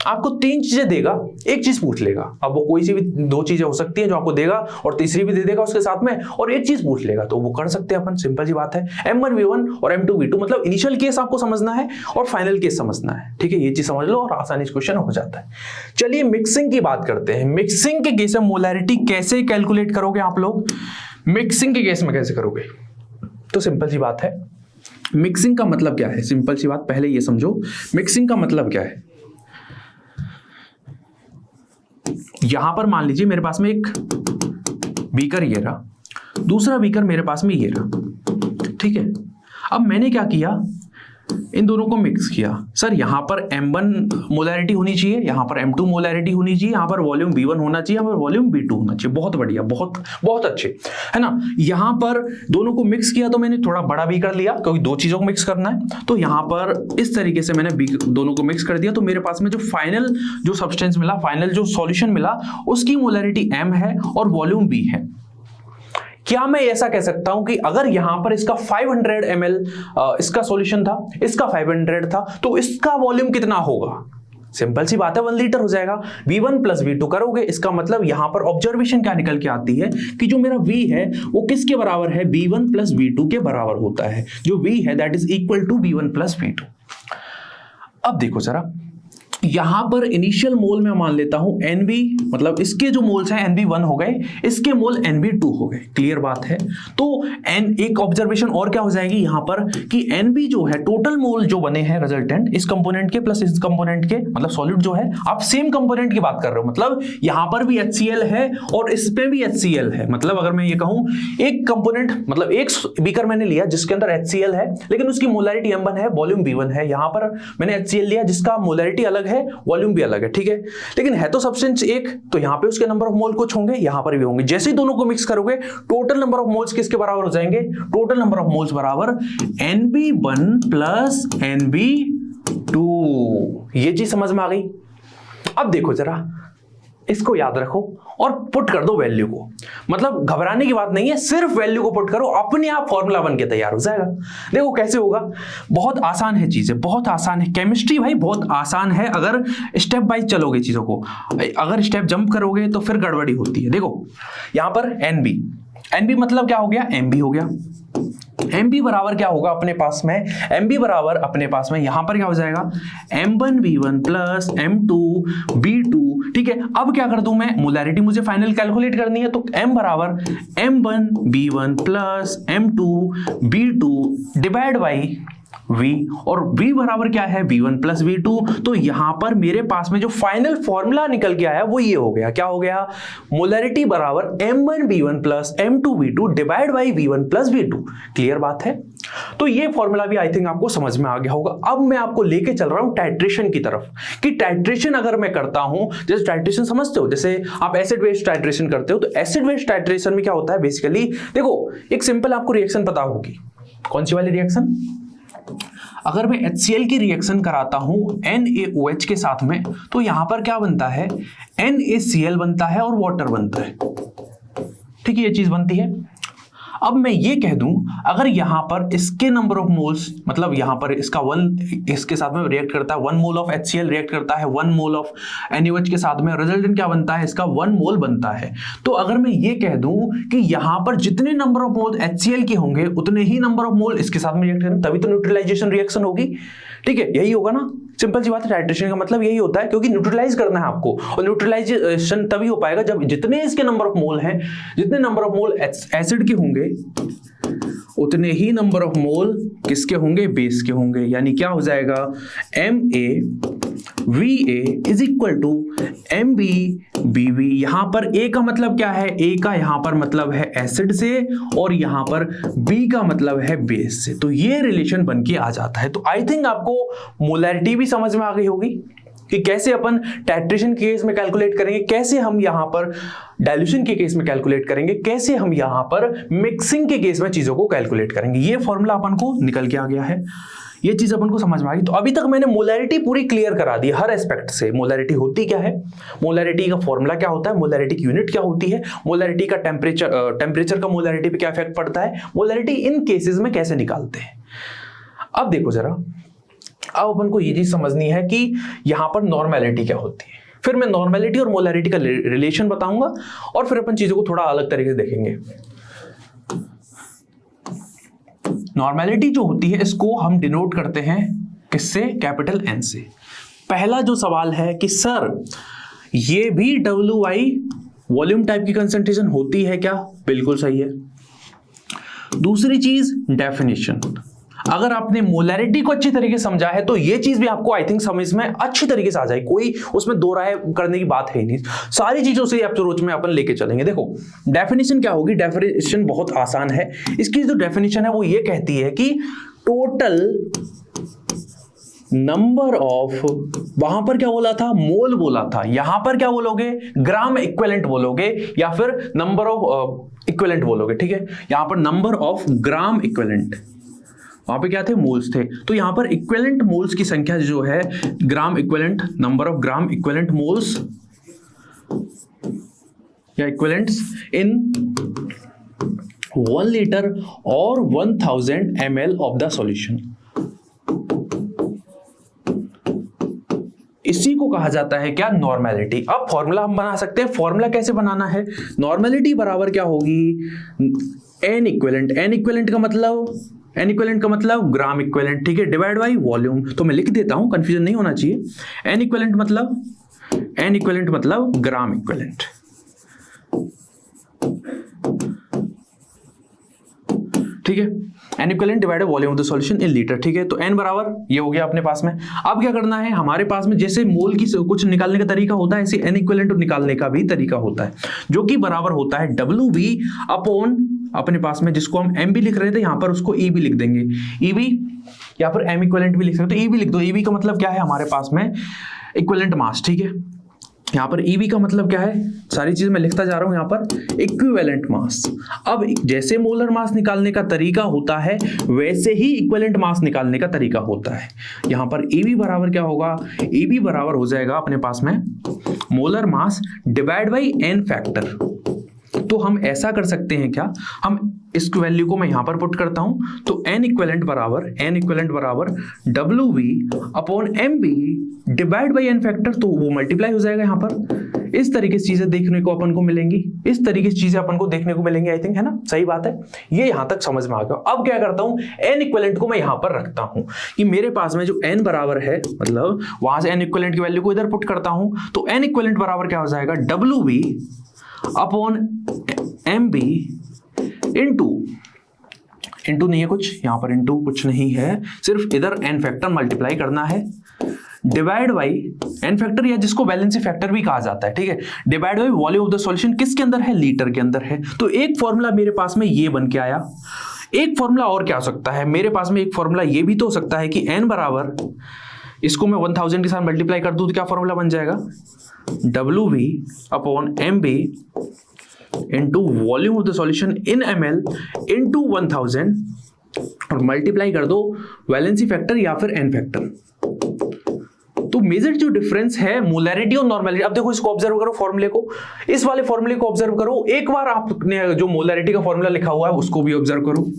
आपको 3 चीजें देगा, एक चीज पूछ लेगा। अब वो कोई सी भी 2 चीजें हो सकती हैं जो आपको देगा और तीसरी भी दे देगा उसके साथ में, और एक चीज पूछ लेगा, तो वो कर सकते हैं अपन, सिंपल सी बात है। M1 V1 और M2 V2 मतलब इनिशियल केस आपको समझना है और फाइनल केस समझना है, ठीक है। ये चीज समझ लो और आसानी से क्वेश्चन हो जाता है। चलिए मिक्सिंग की बात करते हैं। मिक्सिंग के केस में मोलैरिटी कैसे कैलकुलेट करोगे आप लोग, मिक्सिंग के केस में कैसे करोगे? तो सिंपल सी बात है, मिक्सिंग का मतलब क्या है, सिंपल सी बात पहले ये समझो, मिक्सिंग का मतलब क्या है। यहां पर मान लीजिए मेरे पास में एक बीकर ये रहा, दूसरा बीकर मेरे पास में ये रहा, ठीक है। अब मैंने क्या किया, इन दोनों को मिक्स किया। सर यहां पर M1 मोलैरिटी होनी चाहिए, यहां पर M2 मोलैरिटी होनी चाहिए, यहां पर वॉल्यूम V1 होना चाहिए, यहां पर वॉल्यूम V2 होना चाहिए। बहुत बढ़िया, बहुत बहुत अच्छे, है ना। यहां पर दोनों को मिक्स किया तो मैंने थोड़ा बड़ा बीकर लिया क्योंकि 2 चीजों को मिक्स करना है। तो यहां पर इस तरीके से मैंने दोनों को मिक्स कर दिया, तो मेरे पास में जो फाइनल जो सब्सटेंस मिला, फाइनल जो सॉल्यूशन मिला, उसकी मोलैरिटी M है और वॉल्यूम B है। क्या मैं ऐसा कह सकता हूं कि अगर यहां पर इसका 500 ml इसका सॉल्यूशन था, इसका 500 था, तो इसका वॉल्यूम कितना होगा? सिंपल सी बात है, 1 लीटर हो जाएगा। V1 प्लस V2 करोगे, इसका मतलब यहां पर ऑब्जर्वेशन क्या निकल के आती है कि जो मेरा V है वो किसके बराबर है, V1 प्लस V2 के बराबर होता है। जो V है that is equal to V1 plus V2। अब देखो जरा, यहां पर इनिशियल मोल में मान लेता हूं NB, मतलब इसके जो मोल्स हैं NB1 हो गए, इसके मोल NB2 हो गए। क्लियर बात है। तो एक ऑब्जर्वेशन और क्या हो जाएगी यहां पर कि NB जो है टोटल मोल जो बने हैं रिजल्टेंट इस कंपोनेंट के प्लस इस कंपोनेंट के, मतलब सॉलिड जो है, आप सेम कंपोनेंट की बात कर रहे हो, मतलब यहां पर भी HCl है और इस पे भी HCl है। मतलब अगर मैं ये कहूं एक कंपोनेंट, मतलब एक बीकर मैंने लिया जिसके अंदर HCl है लेकिन उसकी मोलैरिटी M1 है, वॉल्यूम B1 है। यहां पर मैंने HCl लिया जिसका मोलैरिटी अलग है, वॉल्यूम भी अलग है, ठीक है, लेकिन है तो सब्सटेंस एक, तो यहां पे उसके नंबर ऑफ मोल कुछ होंगे, यहां पर भी होंगे। जैसे ही दोनों को मिक्स करोगे टोटल नंबर ऑफ मोल्स किसके बराबर हो जाएंगे? टोटल नंबर ऑफ मोल्स बराबर NB1 प्लस NB2। ये चीज समझ में आ गई। अब देखो जरा, इसको याद रखो और पुट कर दो वैल्यू को। मतलब घबराने की बात नहीं है, सिर्फ वैल्यू को पुट करो, अपने आप फॉर्मूला बन के तैयार हो जाएगा। देखो कैसे होगा, बहुत आसान है चीजें, बहुत आसान है। केमिस्ट्री भाई बहुत आसान है अगर स्टेप बाय चलोगे चीजों को। अगर स्टेप जंप करोगे तो फिर गड़बड़ी होती है। देखो यहां पर NB मतलब क्या हो गया? MB हो गया। MB बराबर क्या होगा अपने पास में? MB बराबर अपने पास में यहां पर क्या हो जाएगा? M1B1 plus M2B2। ठीक है, अब क्या कर दूं मैं? मोलैरिटी मुझे फाइनल कैलकुलेट करनी है, तो M बराबर M1B1 plus M2B2 divide by V, और V बराबर क्या है? V1 plus V2। तो यहां पर मेरे पास में जो फाइनल फॉर्मूला निकल के आया वो ये हो गया। क्या हो गया? मोलैरिटी बराबर M1B1 plus M2B2 divide by V1 plus V2। Clear बात है। तो ये फॉर्मूला भी आई थिंक आपको समझ में आ गया होगा। अब मैं आपको लेके चल रहा हूं टाइट्रेशन की तरफ, कि टाइट्रेशन अगर मैं करता हूं, जैसे टाइट्रेशन समझते हो, जैसे आप एसिड बेस टाइट्रेशन करते हो, तो एसिड बेस टाइट्रेशन में क्या होता है बेसिकली? देखो एक सिंपल आपको रिएक्शन पता होगी, कौन सी वाली रिएक्शन? अगर मैं HCl की रिएक्शन कराता हूं NaOH के साथ में, तो यहां पर क्या बनता है? NaCl बनता है और वाटर बनता है। ठीक है, ये चीज बनती है। अब मैं ये कह दूं, अगर यहां पर इसके नंबर ऑफ मोल्स, मतलब यहां पर इसका 1 इसके साथ में रिएक्ट करता है, 1 मोल ऑफ HCl रिएक्ट करता है 1 मोल ऑफ NaOH के साथ में, रिजल्टेंट क्या बनता है? इसका 1 मोल बनता है। तो अगर मैं ये कह दूं कि यहां पर जितने नंबर ऑफ मोल HCl के होंगे उतने ही नंबर ऑफ मोल इसके साथ में रिएक्ट करेंगे, तभी तो न्यूट्रलाइजेशन रिएक्शन होगी। ठीक है, यही होगा ना, सिंपल सी बात है। टाइट्रेशन का मतलब यही होता है, क्योंकि न्यूट्रलाइज करना है आपको, और न्यूट्रलाइजेशन तभी हो पाएगा जब जितने इसके नंबर ऑफ मोल हैं, जितने नंबर ऑफ मोल एसिड के होंगे उतने ही नंबर ऑफ मोल किसके होंगे? बेस के होंगे। यानी क्या हो जाएगा? MaVa is equal to MbBv। यहां पर A का मतलब क्या है? A का यहां पर मतलब है एसिड से, और यहां पर B का मतलब है बेस से। तो ये रिलेशन बन के आ जाता है। तो आई थिंक आपको मोलैरिटी भी समझ में आ गई होगी कि कैसे अपन टाइट्रेशन के केस में कैलकुलेट करेंगे, कैसे हम यहां पर डाइल्यूशन के केस में कैलकुलेट करेंगे, कैसे हम यहां पर मिक्सिंग के केस में चीजों को कैलकुलेट करेंगे। ये फॉर्मूला अपन को निकल के आ गया है, ये चीज अपन को समझ में आ गई। तो अभी तक मैंने मोलैरिटी पूरी क्लियर करा दी हर एस्पेक्ट से। मोलैरिटी होती क्या है, मोलैरिटी का फॉर्मूला क्या होता है, मोलैरिटी की यूनिट क्या होती है, मोलैरिटी का टेम्परेचर का मोलैरिटी पे क्या इफेक्ट पड़ता है, मोलैरिटी इन केसेस में कैसे निकालते हैं। अब देखो जरा, अब अपन को ये चीज समझनी है कि यहां पर नॉर्मेलिटी क्या होती है। फिर मैं नॉर्मेलिटी और मोलैरिटी का रिलेशन बताऊंगा, और फिर अपन चीजों को थोड़ा अलग तरीके से देखेंगे। नॉर्मेलिटी जो होती है इसको हम डिनोट करते हैं किससे? कैपिटल N से। पहला जो सवाल है कि सर ये भी WI वॉल्यूम टाइप की कंसंट्रेशन होती है क्या? बिल्कुल सही है। दूसरी चीज डेफिनेशन, अगर आपने मोलैरिटी को अच्छी तरीके से समझा है तो ये चीज भी आपको आई थिंक समझ में अच्छी तरीके से आ जाएगी, कोई उसमें दो राय करने की बात है नहीं। सारी चीजों से अप्रोच में अपन लेके चलेंगे। देखो डेफिनेशन क्या होगी, डेफिनेशन बहुत आसान है। इसकी जो डेफिनेशन है वो ये कहती है कि टोटल नंबर ऑफ, वहां पर क्या बोला था? मोल बोला था। यहां पर क्या बोलोगे? ग्राम इक्विवेलेंट बोलोगे, या फिर नंबर ऑफ इक्विवेलेंट बोलोगे। ठीक है, यहां पर नंबर ऑफ ग्राम इक्विवेलेंट, वहां पे क्या थे? मोल्स थे। तो यहां पर इक्विवेलेंट मोल्स की संख्या जो है, gram equivalent, number of gram equivalent moles या इक्विवेलेंट्स इन 1 लीटर और 1000 ml ऑफ द सॉल्यूशन, इसी को कहा जाता है क्या? नॉर्मेलिटी। अब फॉर्मूला हम बना सकते हैं। फॉर्मूला कैसे बनाना है? नॉर्मेलिटी बराबर क्या होगी? N equivalent. N इक्विवेलेंट का मतलब एन इक्विवेलेंट का मतलब ग्राम इक्विवेलेंट, ठीक है, डिवाइड बाई वॉल्यूम। तो मैं लिख देता हूं, कंफ्यूजन नहीं होना चाहिए। एन इक्विवेलेंट मतलब ग्राम इक्विवेलेंट, ठीक है। N equivalent divide volume of the solution in litre, ठीक है। तो एन बराबर ये हो गया अपने पास में। अब क्या करना है, हमारे पास में जैसे मोल की कुछ निकालने का तरीका होता है, ऐसे एन इक्विवेलेंट निकालने का भी तरीका होता है, जो कि बराबर होता है WV अपॉन अपने पास में, जिसको हम एम भी लिख रहे थे यहां पर उसको ई भी लिख देंगे, ईबी या फिर एम इक्विवेलेंट भी लिख सकते हो, ई भी लिख दो। ईबी का मतलब क्या है हमारे पास में, इक्विवेलेंट मास, ठीक है। यहाँ पर ईबी का मतलब क्या है, सारी चीज मैं लिखता जा रहा हूं यहाँ पर, इक्विवेलेंट मास। अब जैसे मोलर मास निकालने का तरीका होता है वैसे ही इक्विवेलेंट मास निकालने का तरीका होता है। यहाँ पर ईबी बराबर क्या होगा, ईबी बराबर हो जाएगा अपने पास में molar mass divide by n factor. तो हम ऐसा कर सकते हैं क्या, हम इस वैल्यू को मैं यहां पर पुट करता हूं, तो एन इक्विवेलेंट बराबर WV upon MB divide by n factor, तो वो मल्टीप्लाई हो जाएगा यहां पर। इस तरीके से चीजें देखने को अपन को मिलेंगी, इस तरीके से चीजें अपन को देखने को मिलेंगी, आई थिंक, है ना, सही बात है। ये यहां तक समझ में आ गया। अब क्या करता हूं, एन इक्विवेलेंट को मैं यहां पर रखता हूं कि मेरे पास में जो एन बराबर है, मतलब वहां से एन इक्विवेलेंट की वैल्यू को इधर पुट करता हूं, तो एन इक्विवेलेंट बराबर क्या हो जाएगा, WV अपॉन MB इंटू नहीं है कुछ यहां पर, इंटू कुछ नहीं है, सिर्फ इधर एन फैक्टर मल्टीप्लाई करना है, डिवाइड बाई एन फैक्टर, या जिसको वैलेंसी फैक्टर भी कहा जाता है, ठीक है, divide by volume of the solution. किसके अंदर है, लीटर के अंदर है। तो एक फॉर्मूला मेरे पास में ये बन के आया। एक फॉर्मूला और क्या हो सकता है मेरे पास में, एक फॉर्मूला ये भी तो हो सकता है कि एन बराबर, इसको मैं 1000 के साथ मल्टीप्लाई कर दूं तो क्या फॉर्मूला बन जाएगा, WV upon MB into volume of the solution in ml into 1000 और मल्टीप्लाई कर दो वैलेंसी फैक्टर या फिर एन फैक्टर। तो मेजर जो डिफरेंस है मोलैरिटी और नॉर्मेलिटी, अब देखो इसको ऑब्जर्व करो, फॉर्मूले को, इस वाले फॉर्मूले को ऑब्जर्व करो। एक बार आपने जो मोलैरिटी का फॉर्मूला लिखा हुआ है उसको भी ऑब्जर्व करो,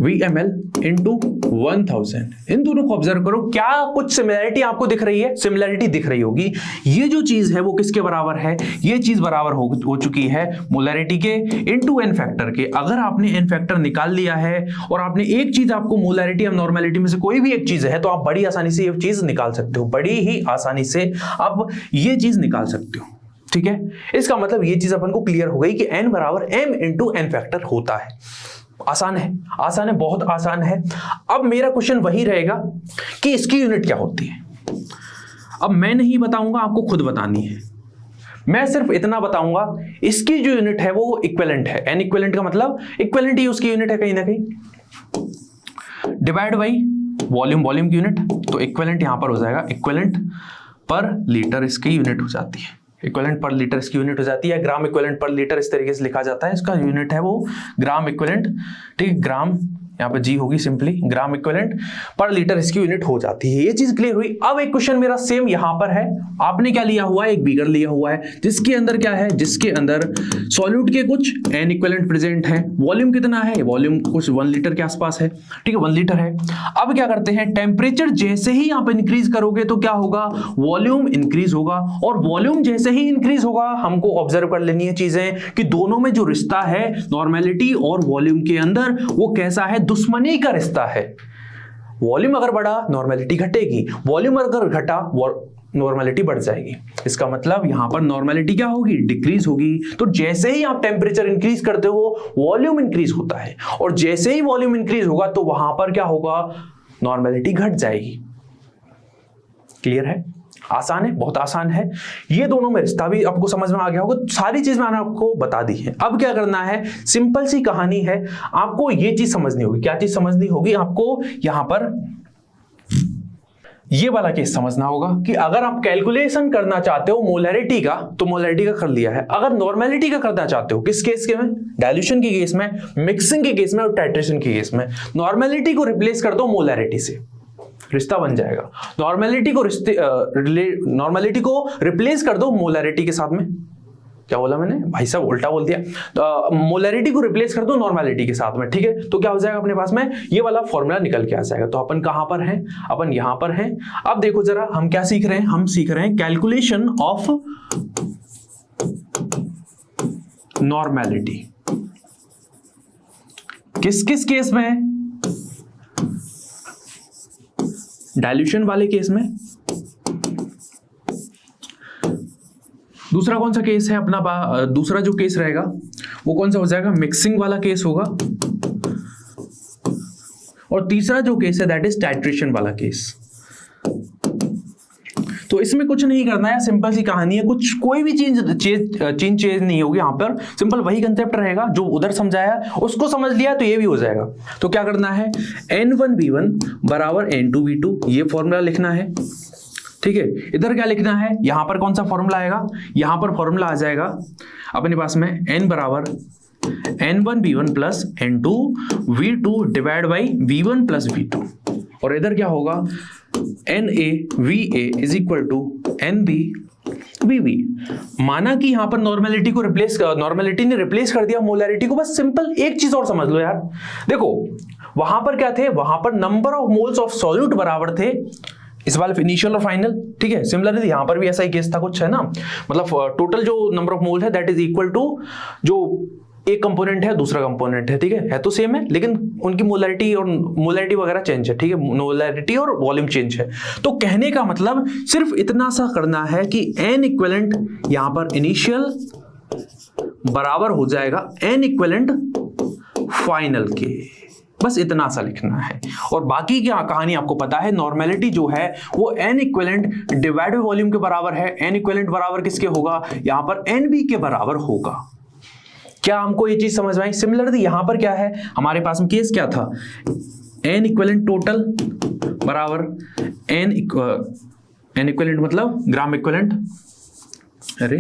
VML इंटू 1000, इन दोनों को ऑब्जर्व करो। क्या कुछ सिमिलैरिटी आपको दिख रही है, सिमिलैरिटी दिख रही होगी। ये जो चीज है वो किसके बराबर है, ये चीज बराबर हो चुकी है मोलैरिटी के इंटू एन फैक्टर के। अगर आपने एन फैक्टर निकाल लिया है और आपने एक चीज, आपको मोलैरिटी या नॉर्मेलिटी में से कोई भी एक चीज है, तो आप बड़ी आसानी से ये चीज निकाल सकते हो, बड़ी ही आसानी से आप ये चीज निकाल सकते हो, ठीक है। इसका मतलब ये चीज अपन को क्लियर हो गई कि एन बराबर m इंटू एन फैक्टर होता है। आसान है, आसान है, बहुत आसान है। अब मेरा क्वेश्चन वही रहेगा कि इसकी यूनिट क्या होती है। अब मैं नहीं बताऊंगा, आपको खुद बतानी है। मैं सिर्फ इतना बताऊंगा, इसकी जो यूनिट है वो इक्विवेलेंट है। एन इक्विवेलेंट का मतलब इक्विवेलेंट ही उसकी यूनिट है कहीं ना कहीं, डिवाइड बाई वॉल्यूम की यूनिट। तो इक्विवेलेंट यहां पर हो जाएगा इक्विवेलेंट पर लीटर, इसकी यूनिट हो जाती है, इक्विवेलेंट पर लीटर इसकी यूनिट हो जाती है। ग्राम इक्विवेलेंट पर लीटर इस तरीके से लिखा जाता है, इसका यूनिट है वो ग्राम इक्विवेलेंट, ठीक है। ग्राम यहाँ पे जी होगी सिंपली, ग्राम इक्विवेलेंट पर लीटर इसकी यूनिट हो जाती है। ये चीज क्लियर हुई। अब एक क्वेश्चन मेरा सेम यहां पर है। आपने क्या लिया हुआ है, एक बीकर लिया हुआ है जिसके अंदर क्या है, जिसके अंदर सॉल्यूट के कुछ एन इक्विवेलेंट प्रेजेंट है। वॉल्यूम कितना है, वॉल्यूम कुछ 1 लीटर के आसपास है, ठीक है, 1 लीटर है। अब क्या करते हैं, टेम्परेचर जैसे ही आप इंक्रीज करोगे तो क्या होगा, वॉल्यूम इंक्रीज होगा, और वॉल्यूम जैसे ही इंक्रीज होगा, हमको ऑब्जर्व कर लेनी है चीजें कि दोनों में जो रिश्ता है नॉर्मेलिटी और वॉल्यूम के अंदर, वो कैसा है, दुश्मनी का रिश्ता है। वॉल्यूम अगर बढ़ा नॉर्मेलिटी घटेगी, वॉल्यूम अगर घटा नॉर्मेलिटी बढ़ जाएगी। इसका मतलब यहां पर नॉर्मेलिटी क्या होगी, डिक्रीज होगी। तो जैसे ही आप टेम्परेचर इंक्रीज करते हो वॉल्यूम इंक्रीज होता है, और जैसे ही वॉल्यूम इंक्रीज होगा तो वहां पर क्या होगा, नॉर्मेलिटी घट जाएगी। क्लियर है, आसान है, बहुत आसान है। ये दोनों में रिश्ता भी आपको समझ में आ गया होगा। सारी चीज मैंने आपको बता दी है। अब क्या करना है, सिंपल सी कहानी है, आपको ये चीज समझनी होगी। क्या चीज समझनी होगी, आपको यहां पर ये वाला केस समझना होगा कि अगर आप कैलकुलेशन करना चाहते हो मोलैरिटी का, तो मोलैरिटी का कर लिया है। अगर नॉर्मेलिटी का करना चाहते हो, किस केस के में, डाइल्यूशन के केस में, मिक्सिंग के केस में और टाइट्रेशन के केस में, नॉर्मेलिटी को रिप्लेस कर दो मोलैरिटी से, रिश्ता बन जाएगा। नॉर्मेलिटी को रिप्लेस कर दो मोलैरिटी के साथ में। क्या बोला मैंने, भाई साहब उल्टा बोल दिया। तो मोलैरिटी को रिप्लेस कर दो नॉर्मेलिटी के साथ में, ठीक है। तो क्या हो जाएगा अपने पास में, ये वाला फॉर्मूला निकल के आ जाएगा। तो अपन कहां पर हैं, अपन यहां पर हैं। अब देखो जरा, हम क्या सीख रहे हैं, हम सीख रहे हैं कैलकुलेशन ऑफ नॉर्मेलिटी। किस किस केस में? डाइल्यूशन वाले केस में। दूसरा कौन सा केस है अपना? दूसरा जो केस रहेगा वो कौन सा हो जाएगा? मिक्सिंग वाला केस होगा। और तीसरा जो केस है दैट इज टाइट्रेशन वाला केस। तो इसमें कुछ नहीं करना है, सिंपल सी कहानी है, कुछ कोई भी चेंज नहीं होगी यहां पर। सिंपल वही कंसेप्ट रहेगा जो उधर समझाया, उसको समझ लिया तो ये भी हो जाएगा। तो क्या करना है? N1V1 बराबर N2V2, ये फॉर्मूला लिखना है। ठीक है, इधर क्या लिखना है? यहां पर कौन सा फॉर्मूला आएगा? यहां पर फॉर्मूला आ जाएगा अपने पास में N बराबर N1V1 plus N2V2 divide by V1 plus V2। और इधर क्या होगा? NaVa is equal to NbVb। माना कि यहां पर नॉर्मेलिटी ने रिप्लेस कर दिया मोलैरिटी को। बस सिंपल एक चीज और समझ लो यार, देखो वहां पर क्या थे? वहां पर number of moles of solute बराबर थे, इस वाले इनिशियल और फाइनल। ठीक है, सिमिलरली यहां पर भी ऐसा ही केस था कुछ, है ना? मतलब टोटल जो नंबर ऑफ मोल है दैट इज इक्वल टू जो एक कंपोनेंट है दूसरा कंपोनेंट है। ठीक है तो सेम है, लेकिन उनकी मोलैरिटी वगैरह चेंज है। ठीक है, मोलैरिटी और वॉल्यूम चेंज है। तो कहने का मतलब सिर्फ इतना सा करना है कि N इक्विवेलेंट यहां पर इनिशियल बराबर हो जाएगा N इक्विवेलेंट फाइनल के। बस इतना सा लिखना है और बाकी क्या कहानी आपको पता है। नॉर्मेलिटी जो है वो N equivalent divide by volume के बराबर है। N इक्विवेलेंट बराबर किसके होगा? यहां पर NB के बराबर होगा। क्या हमको ये चीज समझ में आई? सिमिलरली यहां पर क्या है हमारे पास में? केस क्या था? N इक्विवेलेंट टोटल बराबर N इक्विवेलेंट मतलब ग्राम इक्विवेलेंट, अरे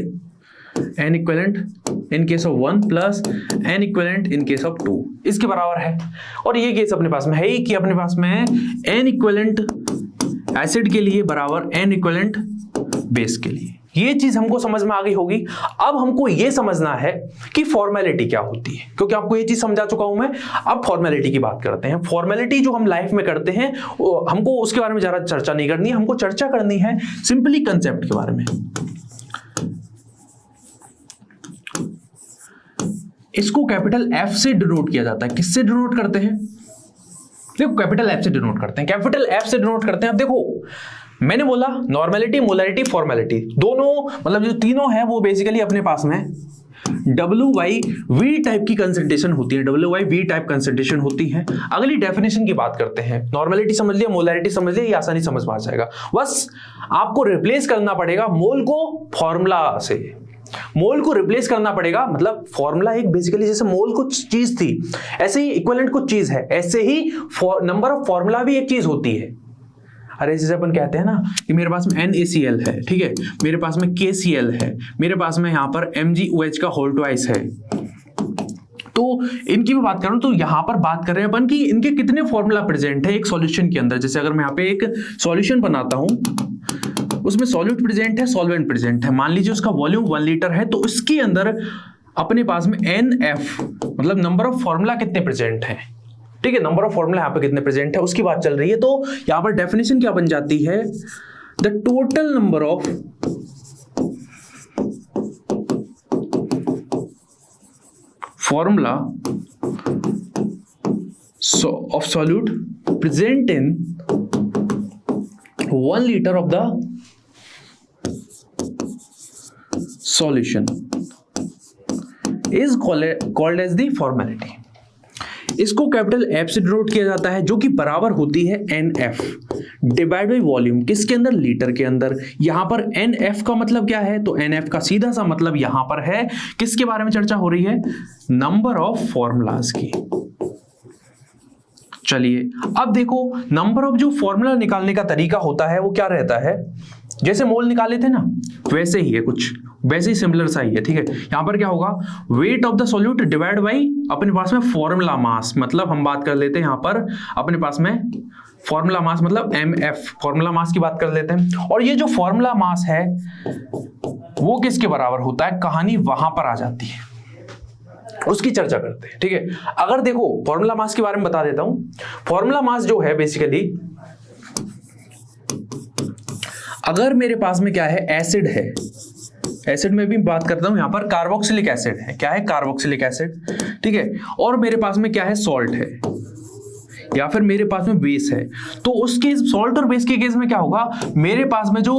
N equivalent in case of 1 plus N equivalent in case of 2 इसके बराबर है। और ये केस अपने पास में है ही कि अपने पास में N इक्विवेलेंट एसिड के लिए बराबर N इक्विवेलेंट बेस के लिए। ये चीज हमको समझ में आ गई होगी। अब हमको ये समझना है कि फॉर्मेलिटी क्या होती है, क्योंकि आपको ये चीज समझा चुका हूं मैं। अब फॉर्मेलिटी की बात करते हैं। फॉर्मेलिटी जो हम लाइफ में करते हैं हमको उसके बारे में ज्यादा चर्चा नहीं करनी है, हमको चर्चा करनी है सिंपली कंसेप्ट के बारे में। इसको कैपिटल F से डिनोट किया जाता है। किससे डिनोट करते हैं? देखो कैपिटल F से डिनोट करते हैं, कैपिटल F से डिनोट करते हैं। अब देखो मैंने बोला नॉर्मेलिटी, मोलैरिटी, फॉर्मेलिटी दोनों मतलब जो तीनों है वो बेसिकली अपने पास में WV टाइप की कंसंट्रेशन होती है। WV टाइप कंसंट्रेशन होती है। अगली डेफिनेशन की बात करते हैं। नॉर्मेलिटी समझ लिया, मोलैरिटी समझ लिया, ये आसानी समझ में आ जाएगा। बस आपको रिप्लेस करना पड़ेगा मोल को फॉर्मूला से। मोल को रिप्लेस करना पड़ेगा, मतलब फॉर्मूला एक बेसिकली जैसे मोल कुछ चीज थी ऐसे ही इक्विवेलेंट कुछ चीज है, ऐसे ही नंबर ऑफ फॉर्मूला भी एक चीज होती है। अरे जैसे अपन कहते हैं ना कि मेरे पास में NaCl है, ठीक है, मेरे पास में KCl है, मेरे पास में यहाँ पर MgOH का होल ट्वाइस है। तो इनकी भी बात करूं तो यहां पर बात कर रहे हैं अपन कि इनके कितने फॉर्मूला प्रेजेंट है एक सॉल्यूशन के अंदर। जैसे अगर मैं यहाँ पे एक सॉल्यूशन बनाता हूं, उसमें सॉल्यूट प्रेजेंट है, सॉल्वेंट प्रेजेंट है, मान लीजिए उसका वॉल्यूम 1 लीटर है, तो उसके अंदर अपने पास में NF मतलब नंबर ऑफ फॉर्मूला कितने प्रेजेंट है। ठीक है, नंबर ऑफ फॉर्मूला यहाँ पे कितने प्रेजेंट है उसकी बात चल रही है। तो यहां पर डेफिनेशन क्या बन जाती है? The total number of formula of solute present in 1 litre of the solution is called as the formality. इसको कैपिटल F से डिनोट किया जाता है, जो कि बराबर होती है NF डिवाइड बाई वॉल्यूम। किसके अंदर? लीटर के अंदर। यहां पर NF का मतलब क्या है? तो NF का सीधा सा मतलब यहां पर है किसके बारे में चर्चा हो रही है? नंबर ऑफ फॉर्मूलाज की। चलिए अब देखो नंबर ऑफ जो फॉर्मूला निकालने का तरीका होता है वो क्या रहता है? जैसे मोल निकाले थे ना वैसे ही है, कुछ वैसे ही सिमिलर सा ही है। ठीक है, यहां पर क्या होगा? Weight of the solute divide by अपने पास में फॉर्मूला मास, मतलब हम बात कर लेते हैं यहां पर अपने पास में फॉर्मूला मास मतलब MF, फॉर्मूला मास की बात कर लेते हैं। और ये जो फॉर्मूला मास है वो किसके बराबर होता है? कहानी वहां पर आ जाती है, उसकी चर्चा करते हैं। ठीक है, अगर देखो फॉर्मूला मास के बारे में बता देता हूं। फॉर्मूला मास जो है बेसिकली, अगर मेरे पास में क्या है? एसिड है, एसिड में भी बात करता हूं, यहां पर कार्बोक्सिलिक एसिड है। क्या है? कार्बोक्सिलिक एसिड, ठीक है। और मेरे पास में क्या है? सॉल्ट है, या फिर मेरे पास में बेस है। तो उसके सॉल्ट और बेस के केस में क्या होगा? मेरे पास में जो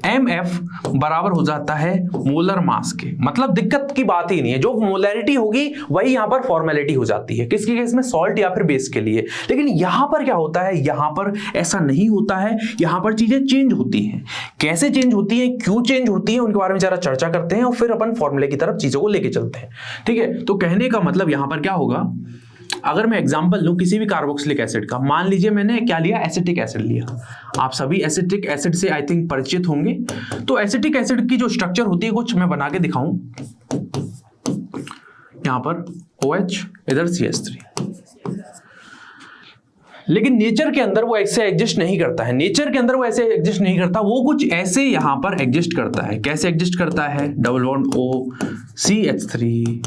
MF बराबर हो जाता है मोलर मास के। मतलब दिक्कत की बात ही नहीं है, जो मोलैरिटी होगी वही यहां पर फॉर्मेलिटी हो जाती है। किसके केस में? सॉल्ट या फिर बेस के लिए। लेकिन यहां पर क्या होता है? यहां पर ऐसा नहीं होता है, यहां पर चीजें चेंज होती हैं। कैसे चेंज होती है, क्यों चेंज होती है, उनके बारे में जरा चर्चा करते हैं और फिर अपन फॉर्मूले की तरफ चीजों को लेके चलते हैं, ठीक है। तो कहने का मतलब यहां पर क्या होगा, अगर मैं एग्जांपल लूं किसी भी कार्बोक्सिलिक एसिड का, मान लीजिए मैंने क्या लिया? एसिटिक एसिड लिया। आप सभी एसिटिक एसिड से आई थिंक परिचित होंगे। तो एसिटिक एसिड की जो स्ट्रक्चर होती है कुछ मैं बना के दिखाऊं, यहां पर OH, इधर CH3। लेकिन नेचर के अंदर वो ऐसे एग्जिस्ट नहीं करता है, नेचर के अंदर वो ऐसे एग्जिस्ट नहीं करता, वो कुछ ऐसे यहां पर एग्जिस्ट करता है। कैसे एग्जिस्ट करता है? Double bond O CH3।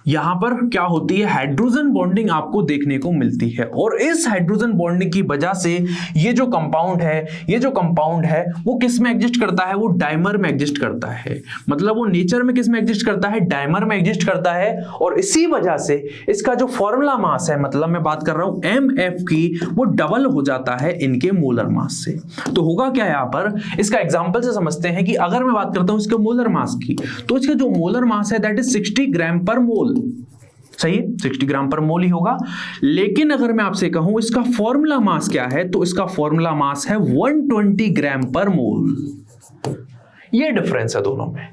यहां पर क्या होती है? हाइड्रोजन बॉन्डिंग आपको देखने को मिलती है। और इस हाइड्रोजन बॉन्डिंग की वजह से ये जो कंपाउंड है वो किस में एग्जिस्ट करता है? वो डाइमर में एग्जिस्ट करता है। मतलब वो नेचर में किस में एग्जिस्ट करता है? डाइमर में एग्जिस्ट करता है। और इसी वजह से इसका जो फॉर्मूला मास है, मतलब मैं बात कर रहा हूं MF की, वो डबल हो जाता है इनके मोलर मास से। तो होगा क्या यहां पर? इसका एग्जांपल से समझते हैं कि अगर मैं बात करता हूं इसके मोलर मास की, तो इसका जो मोलर मास है दैट इज 60 ग्राम पर मोल। सही है, 60 ग्राम पर मोल ही होगा। लेकिन अगर मैं आपसे कहूं इसका फॉर्मूला मास क्या है, तो इसका फॉर्मूला मास है 120 ग्राम पर मोल। ये डिफरेंस है दोनों में।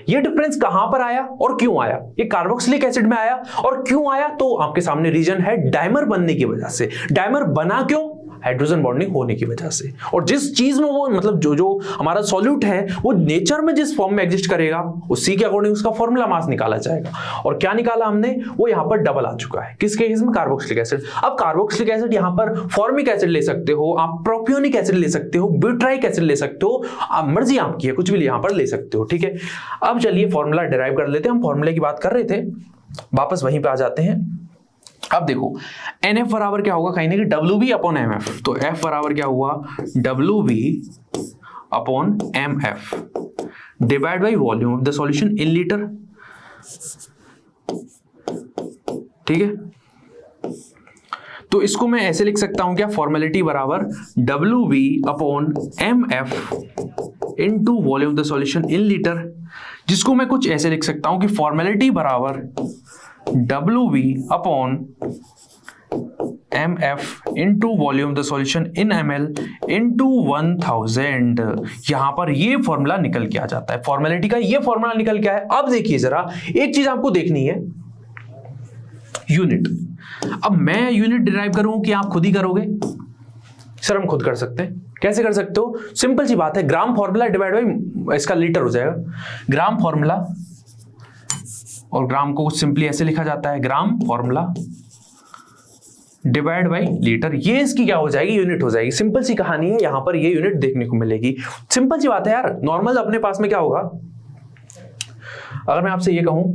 ये डिफरेंस कहां पर आया और क्यों आया? ये कार्बोक्सिलिक एसिड में आया। और क्यों आया? तो आपके सामने रीजन है, डाइमर बनने की वजह से। डाइमर बना क्यों? हाइड्रोजन बॉन्डिंग होने की वजह से। और जिस चीज में वो मतलब जो हमारा सॉल्यूट है वो नेचर में जिस फॉर्म में एग्जिस्ट करेगा उसी के अकॉर्डिंग उसका फॉर्मूला मास निकाला जाएगा। और क्या निकाला हमने? वो यहां पर डबल आ चुका है। किसके केस में? Carboxylic acid. अब कार्बोक्सिलिक एसिड यहां पर फॉर्मिक एसिड ले सकते हो आप, प्रोपियोनिक एसिड ले सकते हो, ब्यूटाइक एसिड ले सकते हो, आप मर्जी आपकी है, कुछ भी यहां पर ले सकते हो, ठीक है। अब चलिए फॉर्मूला डिराइव कर लेते हैं। हम फॉर्मूले की बात कर रहे थे, वापस वहीं पे आ जाते हैं। अब देखो NF बराबर क्या होगा? कहीं ना कि WB अपॉन MF। तो F बराबर क्या हुआ? WB upon MF divide by volume of the solution in litre, ठीक है। तो इसको मैं ऐसे लिख सकता हूं क्या? फॉर्मेलिटी बराबर WB upon MF into volume of the solution in litre, जिसको मैं कुछ ऐसे लिख सकता हूं कि फॉर्मेलिटी बराबर WB upon MF into volume the solution in ml into 1000। यहां पर ये फॉर्मूला निकल के आ जाता है, फॉर्मेलिटी का ये फॉर्मूला निकल के आया। अब देखिए जरा, एक चीज आपको देखनी है, यूनिट। अब मैं यूनिट डिराइव करूं कि आप खुद ही करोगे? सर हम खुद कर सकते हैं। कैसे कर सकते हो? सिंपल सी बात है, ग्राम फॉर्मूला डिवाइड बाई इसका लीटर हो जाएगा। ग्राम फॉर्मूला, और ग्राम को सिंपली ऐसे लिखा जाता है, gram formula divide by litre. ये इसकी क्या हो जाएगी? यूनिट हो जाएगी। सिंपल सी कहानी है, यहां पर ये यूनिट देखने को मिलेगी। सिंपल सी बात है यार। नॉर्मल अपने पास में क्या होगा, अगर मैं आपसे ये कहूं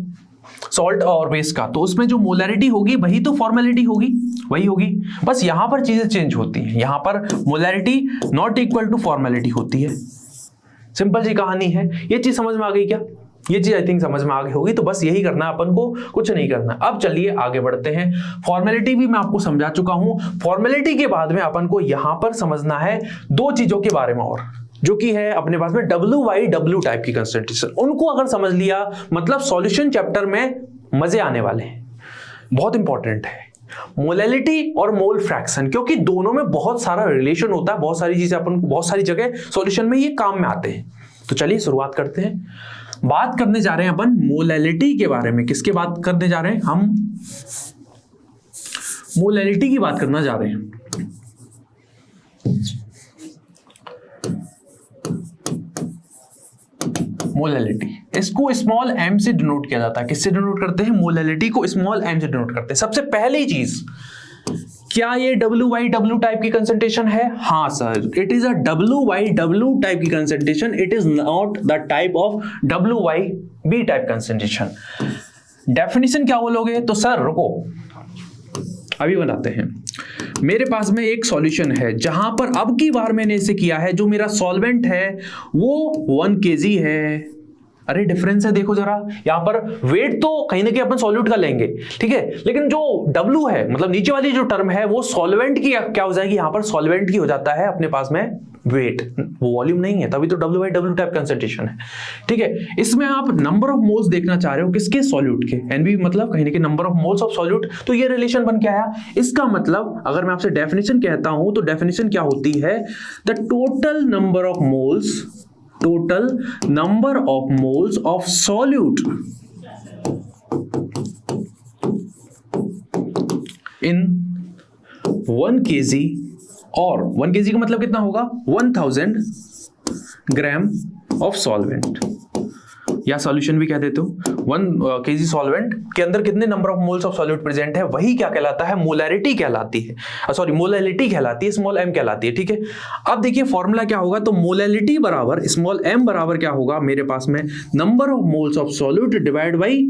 सॉल्ट और बेस का, तो उसमें जो मोलैरिटी होगी वही तो फॉर्मेलिटी होगी, वही होगी। बस यहां पर चीजें चेंज होती हैं, यहां पर molarity not equal to formality होती है। सिंपल सी कहानी है। ये चीज समझ में आ गई क्या? ये चीज आई थिंक समझ में आ गई होगी। तो बस यही करना है अपन को, कुछ नहीं करना। अब चलिए आगे बढ़ते हैं। फॉर्मेलिटी भी मैं आपको समझा चुका हूं। फॉर्मेलिटी के बाद में अपन को यहां पर समझना है दो चीजों के बारे में और, जो कि है अपने पास में WYW टाइप की कंसंट्रेशन। उनको अगर समझ लिया मतलब सॉल्यूशन चैप्टर में मजे आने वाले हैं। बहुत इंपॉर्टेंट है मोलैलिटी और मोल फ्रैक्शन, क्योंकि दोनों में बहुत सारा रिलेशन होता है। बहुत सारी चीजें अपन को बहुत सारी जगह सॉल्यूशन में ये काम में आते हैं। तो चलिए शुरुआत करते हैं। बात करने जा रहे हैं अपन मोलैलिटी के बारे में। किसके बात करने जा रहे हैं? हम मोलैलिटी की बात करना जा रहे हैं। मोलैलिटी, इसको स्मॉल m से डिनोट किया जाता है। किससे डिनोट करते हैं? मोलैलिटी को स्मॉल m से डिनोट करते हैं। सबसे पहली चीज, क्या ये WYW टाइप की कंसंट्रेशन है? हाँ sir, it is a WYW type की concentration. It is not the type of WYB type concentration. Definition क्या बोलोगे? तो सर रुको, अभी बनाते हैं। मेरे पास में एक सॉल्यूशन है जहां पर अब की बार मैंने इसे किया है, जो मेरा सॉल्वेंट है वो 1 kg है। अरे डिफरेंस है, देखो जरा, यहां पर वेट तो कहीं ना कहीं अपन सॉल्यूट का लेंगे, ठीक है, लेकिन जो W है, मतलब नीचे वाली जो टर्म है, वो सॉल्वेंट की क्या हो जाएगी, यहां पर सॉल्वेंट की हो जाता है अपने पास में वेट, वो वॉल्यूम नहीं है, तभी तो W/W टाइप कंसंट्रेशन है, ठीक है। इसमें आप नंबर ऑफ मोल्स देखना चाह रहे हो, किसके, सॉल्यूट के, NB मतलब कहीं ना कहीं number of moles of solute, तो ये रिलेशन बन के आया। इसका मतलब अगर मैं आपसे डेफिनेशन कहता हूं तो डेफिनेशन क्या होती है, the total number of moles of solute in 1 kg, और 1 kg का मतलब कितना होगा, 1000 ग्राम ऑफ सॉल्वेंट, या सॉल्यूशन भी कह देते हो। 1 kg सॉल्वेंट के अंदर कितने number of moles of solute present है, वही क्या कहलाता है, मोलैरिटी कहलाती है, सॉरी मोलैलिटी कहलाती है, स्मॉल m कहलाती है, ठीक है। अब देखिए फॉर्मूला क्या होगा, तो मोलैलिटी बराबर स्मॉल m बराबर क्या होगा, मेरे पास में number of moles of solute divide by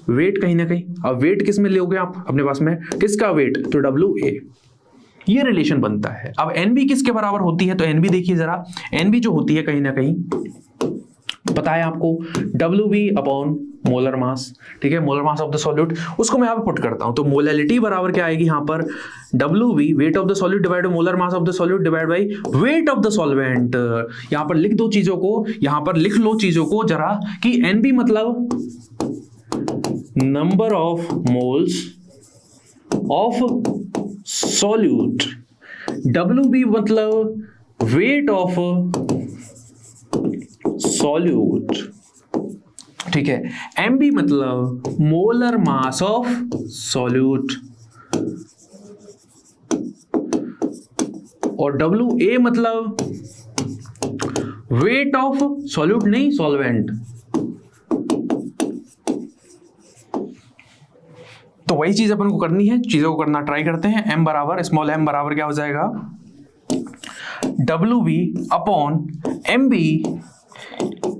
wait, कहीं ना कहीं। अब वेट किस में लोगे आप अपने पास में, किसका वेट, तो WA, ये रिलेशन बनता है। अब NB किसके बराबर होती है, तो NB देखिए जरा, NB जो होती है कहीं ना कहीं पता है आपको, WB अपॉन मोलर मास, ठीक है, molar mass of the solute, उसको मैं यहाँ पे पुट करता हूं, तो मोलैलिटी बराबर क्या आएगी यहाँ पर, WB weight of the solute divide by molar mass of the solute divide by weight of the solvent. यहाँ पर लिख दो चीजों को, यहाँ पर लिख लो चीजों को जरा, कि NB मतलब number of moles of solute, WB मतलब वेट ऑफ सॉल्यूट, ठीक है, MB मतलब मोलर मास ऑफ सॉल्यूट, और WA मतलब वेट ऑफ सॉल्यूट नहीं सॉल्वेंट। तो वही चीज अपन को करनी है, चीजों को करना ट्राई करते हैं। m बराबर स्मॉल m बराबर क्या हो जाएगा, WB upon MB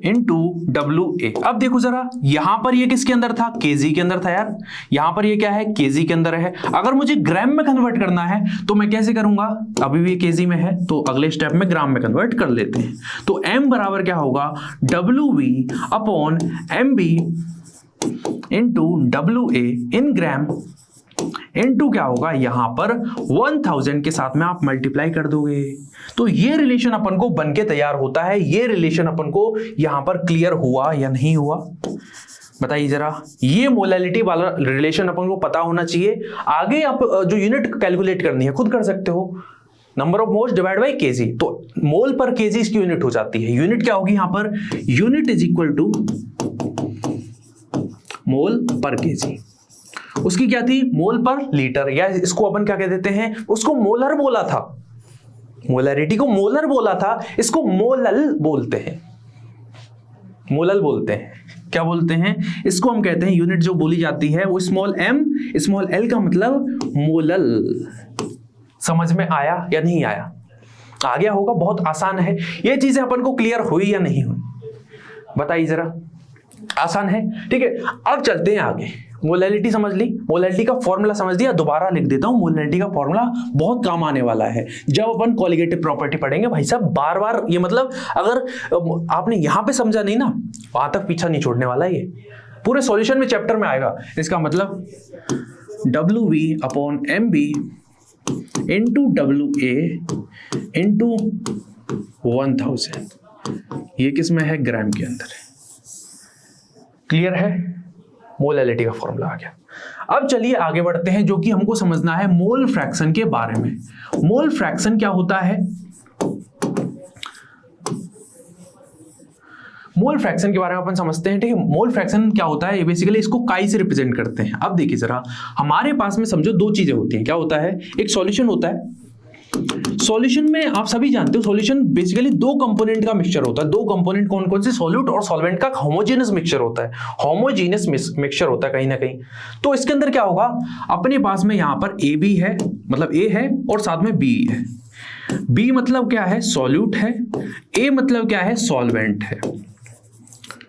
into WA। अब देखो जरा, यहां पर ये किसके अंदर था, kg के अंदर था यार, यहां पर ये क्या है, kg के अंदर है। अगर मुझे ग्राम में कन्वर्ट करना है तो मैं कैसे करूंगा, अभी भी ये kg में है तो अगले स्टेप में ग्राम में कन्वर्ट कर लेते हैं। तो m बराबर क्या होगा, WB upon MB into WA इन ग्राम इनटू क्या होगा, यहां पर 1000 के साथ में आप मल्टीप्लाई कर दोगे, तो ये रिलेशन अपन को बनके तैयार होता है। ये रिलेशन अपन को यहां पर क्लियर हुआ या नहीं हुआ, बताइए जरा। ये मोलैलिटी वाला रिलेशन अपन को पता होना चाहिए। आगे आप जो यूनिट कैलकुलेट करनी है खुद कर सकते हो, number of moles divide by KG, तो मोल पर केजी इसकी यूनिट हो जाती है। यूनिट क्या होगी यहां पर, यूनिट इज इक्वल टू मोल पर केजी। उसकी क्या थी, मोल पर लीटर, या इसको अपन क्या कह देते हैं, उसको मोलर बोला था, मोलैरिटी को मोलर बोला था, इसको मोलल बोलते हैं, मोलल बोलते हैं। क्या बोलते हैं इसको, हम कहते हैं यूनिट जो बोली जाती है वो स्मॉल m स्मॉल l का मतलब मोलल। समझ में आया या नहीं आया, आ गया होगा, बहुत आसान है। ये चीजें अपन को क्लियर हुई या नहीं हुई, बताइए जरा, आसान है, ठीक है। अब चलते हैं आगे। मोलैलिटी समझ ली, मोलैलिटी का फॉर्मूला समझ लिया, दोबारा लिख देता हूं। मोलैलिटी का फॉर्मूला बहुत काम आने वाला है जब अपन कॉलिगेटिव प्रॉपर्टी पढ़ेंगे भाई साहब, बार बार ये मतलब अगर आपने यहां पे समझा नहीं ना, वहां तक पीछा नहीं छोड़ने वाला, ये पूरे सॉल्यूशन में चैप्टर में आएगा। इसका मतलब WB upon MB into WA into 1000, ये किस में है, ग्राम के अंदर है। क्लियर है, मोलैलिटी का फॉर्मूला आ गया। अब चलिए आगे बढ़ते हैं, जो कि हमको समझना है मोल फ्रैक्शन के बारे में। मोल फ्रैक्शन क्या होता है, मोल फ्रैक्शन के बारे में अपन समझते हैं, ठीक है। मोल फ्रैक्शन क्या होता है, ये बेसिकली इसको काई से रिप्रेजेंट करते हैं। अब देखिए जरा, हमारे पास में समझो दो चीजें होती हैं। क्या होता है, एक सॉल्यूशन होता है, सॉल्यूशन में आप सभी जानते हो सॉल्यूशन बेसिकली दो कंपोनेंट का मिक्सचर होता है। दो कंपोनेंट कौन कौन से, सॉल्यूट और सॉल्वेंट का होमोजेनियस मिक्सचर होता है, होमोजेनियस मिक्सचर होता है कहीं ना कहीं। तो इसके अंदर क्या होगा, अपने पास में यहां पर ए बी है, मतलब ए है और साथ में बी है। बी मतलब क्या है, सॉल्यूट है, ए मतलब क्या है, सॉल्वेंट है।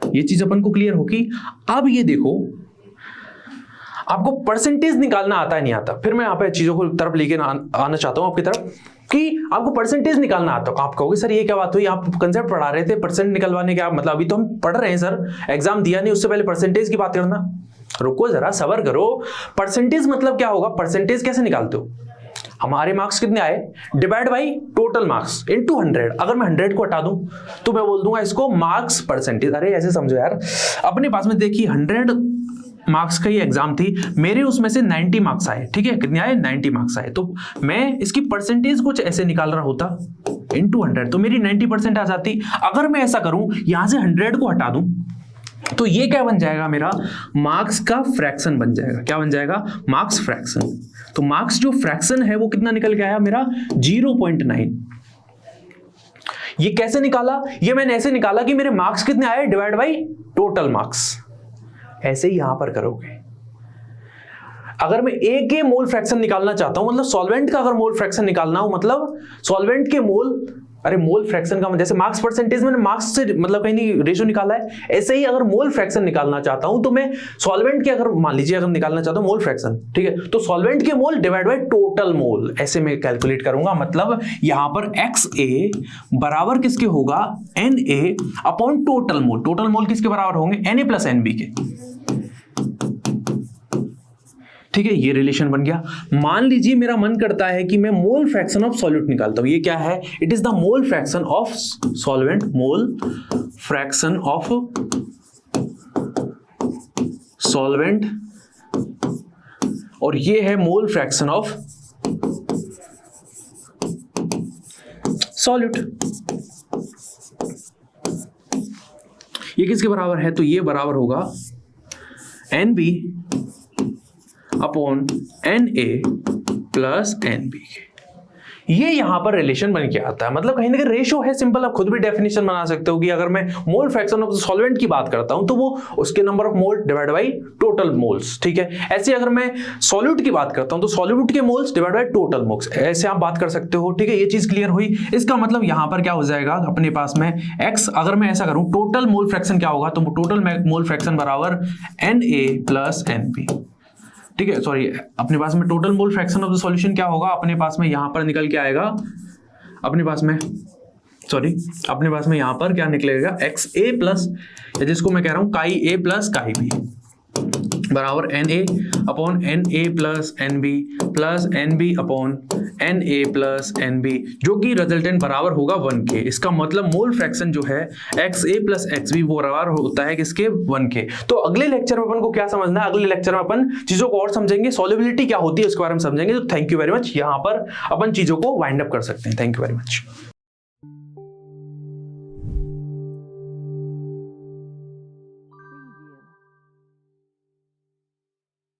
ये चीज अपन को क्लियर होगी। अब ये देखो, आपको परसेंटेज निकालना आता है नहीं आता, फिर मैं यहाँ पे चीजों को तरफ लेके आना चाहता हूँ आपकी तरफ कि आपको परसेंटेज निकालना आता है। आप कहोगे सर ये क्या बात हुई, आप कंसेप्ट पढ़ा रहे थे परसेंट निकलवाने के, आप मतलब अभी तो हम पढ़ रहे हैं सर, एग्जाम दिया नहीं उससे पहले परसेंटेज की बात करना। रुको जरा, सबर करो। परसेंटेज मतलब क्या होगा, परसेंटेज कैसे निकालते हो, हमारे मार्क्स कितने आए divide by total marks into 100। अगर मैं 100 को हटा दूं तो मैं बोल दूंगा इसको मार्क्स परसेंटेज। अरे ऐसे समझो यार, अपने पास में देखिए 100 मार्क्स का ये एग्जाम थी, मेरे उसमें से 90 मार्क्स आए, ठीक है, कितने आए 90 मार्क्स आए, तो मैं इसकी परसेंटेज कुछ ऐसे निकाल रहा होता इनटू 100, तो मेरी 90% आ जाती। अगर मैं ऐसा करूं यहां से 100 को हटा दूं तो ये क्या बन जाएगा, मेरा मार्क्स का फ्रैक्शन बन जाएगा। क्या बन जाएगा, मार्क्स फ्रैक्शन। तो मार्क्स जो फ्रैक्शन है वो कितना निकल के आया मेरा 0.9। ये कैसे निकाला, ये मैंने ऐसे निकाला कि मेरे मार्क्स कितने आए डिवाइड बाई टोटल मार्क्स। ऐसे ही यहां पर करोगे। अगर मैं ए के मोल फ्रैक्शन निकालना चाहता हूं, मतलब सॉल्वेंट का अगर मोल फ्रैक्शन निकालना हो, मतलब सॉल्वेंट के मोल, अरे मोल फ्रैक्शन का जैसे मार्क्स परसेंटेज में मार्क्स से मतलब कहीं नहीं रेशियो निकाला है, ऐसे ही अगर मोल फ्रैक्शन निकालना चाहता हूं तो मैं सॉल्वेंट के अगर मान लीजिए अगर निकालना चाहता हूं मोल फ्रैक्शन, ठीक है, तो सॉल्वेंट के मोल डिवाइड बाय टोटल मोल, ऐसे मैं कैलकुलेट करूंगा। मतलब यहां पर XA बराबर किसके होगा, NA upon total mole. Total mole किसके बराबर होंगे, NA प्लस NB के, ठीक है, ये रिलेशन बन गया। मान लीजिए मेरा मन करता है कि मैं मोल फ्रैक्शन ऑफ सॉल्यूट निकालता हूं। ये क्या है, it is the mole fraction of solvent, mole fraction of solvent, और ये है मोल फ्रैक्शन ऑफ सॉल्यूट। ये किसके बराबर है, तो ये बराबर होगा NB upon NA plus NB के। ये यहां पर रिलेशन बन के आता है, मतलब कहीं ना कहीं रेशो है, सिंपल। आप खुद भी डेफिनेशन बना सकते हो कि अगर मैं मोल फ्रैक्शन ऑफ सॉल्वेंट की बात करता हूं तो वो उसके number of mole divide by total moles, ठीक है। ऐसे अगर मैं सॉल्यूट की बात करता हूं तो सॉल्यूट के moles divide by total moles, ऐसे आप बात कर सकते हो, ठीक है। ये चीज क्लियर हुई। इसका मतलब यहां पर क्या हो जाएगा अपने पास में x, अगर मैं ऐसा करूं टोटल मोल फ्रैक्शन क्या होगा, तो टोटल मोल फ्रैक्शन बराबर NA प्लस NB, ठीक है। सॉरी, अपने पास में total mole fraction of the solution क्या होगा, अपने पास में यहां पर निकल के आएगा, अपने पास में यहां पर क्या निकलेगा, XA प्लस, या जिसको मैं कह रहा हूं काई A प्लस काई B बराबर NA upon NA plus NB plus NB upon NA plus NB, जो कि रिजल्टेंट बराबर होगा 1 के। इसका मतलब मोल फ्रैक्शन जो है XA प्लस XB वो बराबर होता है किसके, 1 के। तो अगले लेक्चर में अपन को क्या समझना है, अगले लेक्चर में अपन चीजों को और समझेंगे, सॉल्युबिलिटी क्या होती है उसके बारे में समझेंगे। तो थैंक यू वेरी मच, यहां पर अपन चीजों को वाइंड अप कर सकते हैं। Thank you very much.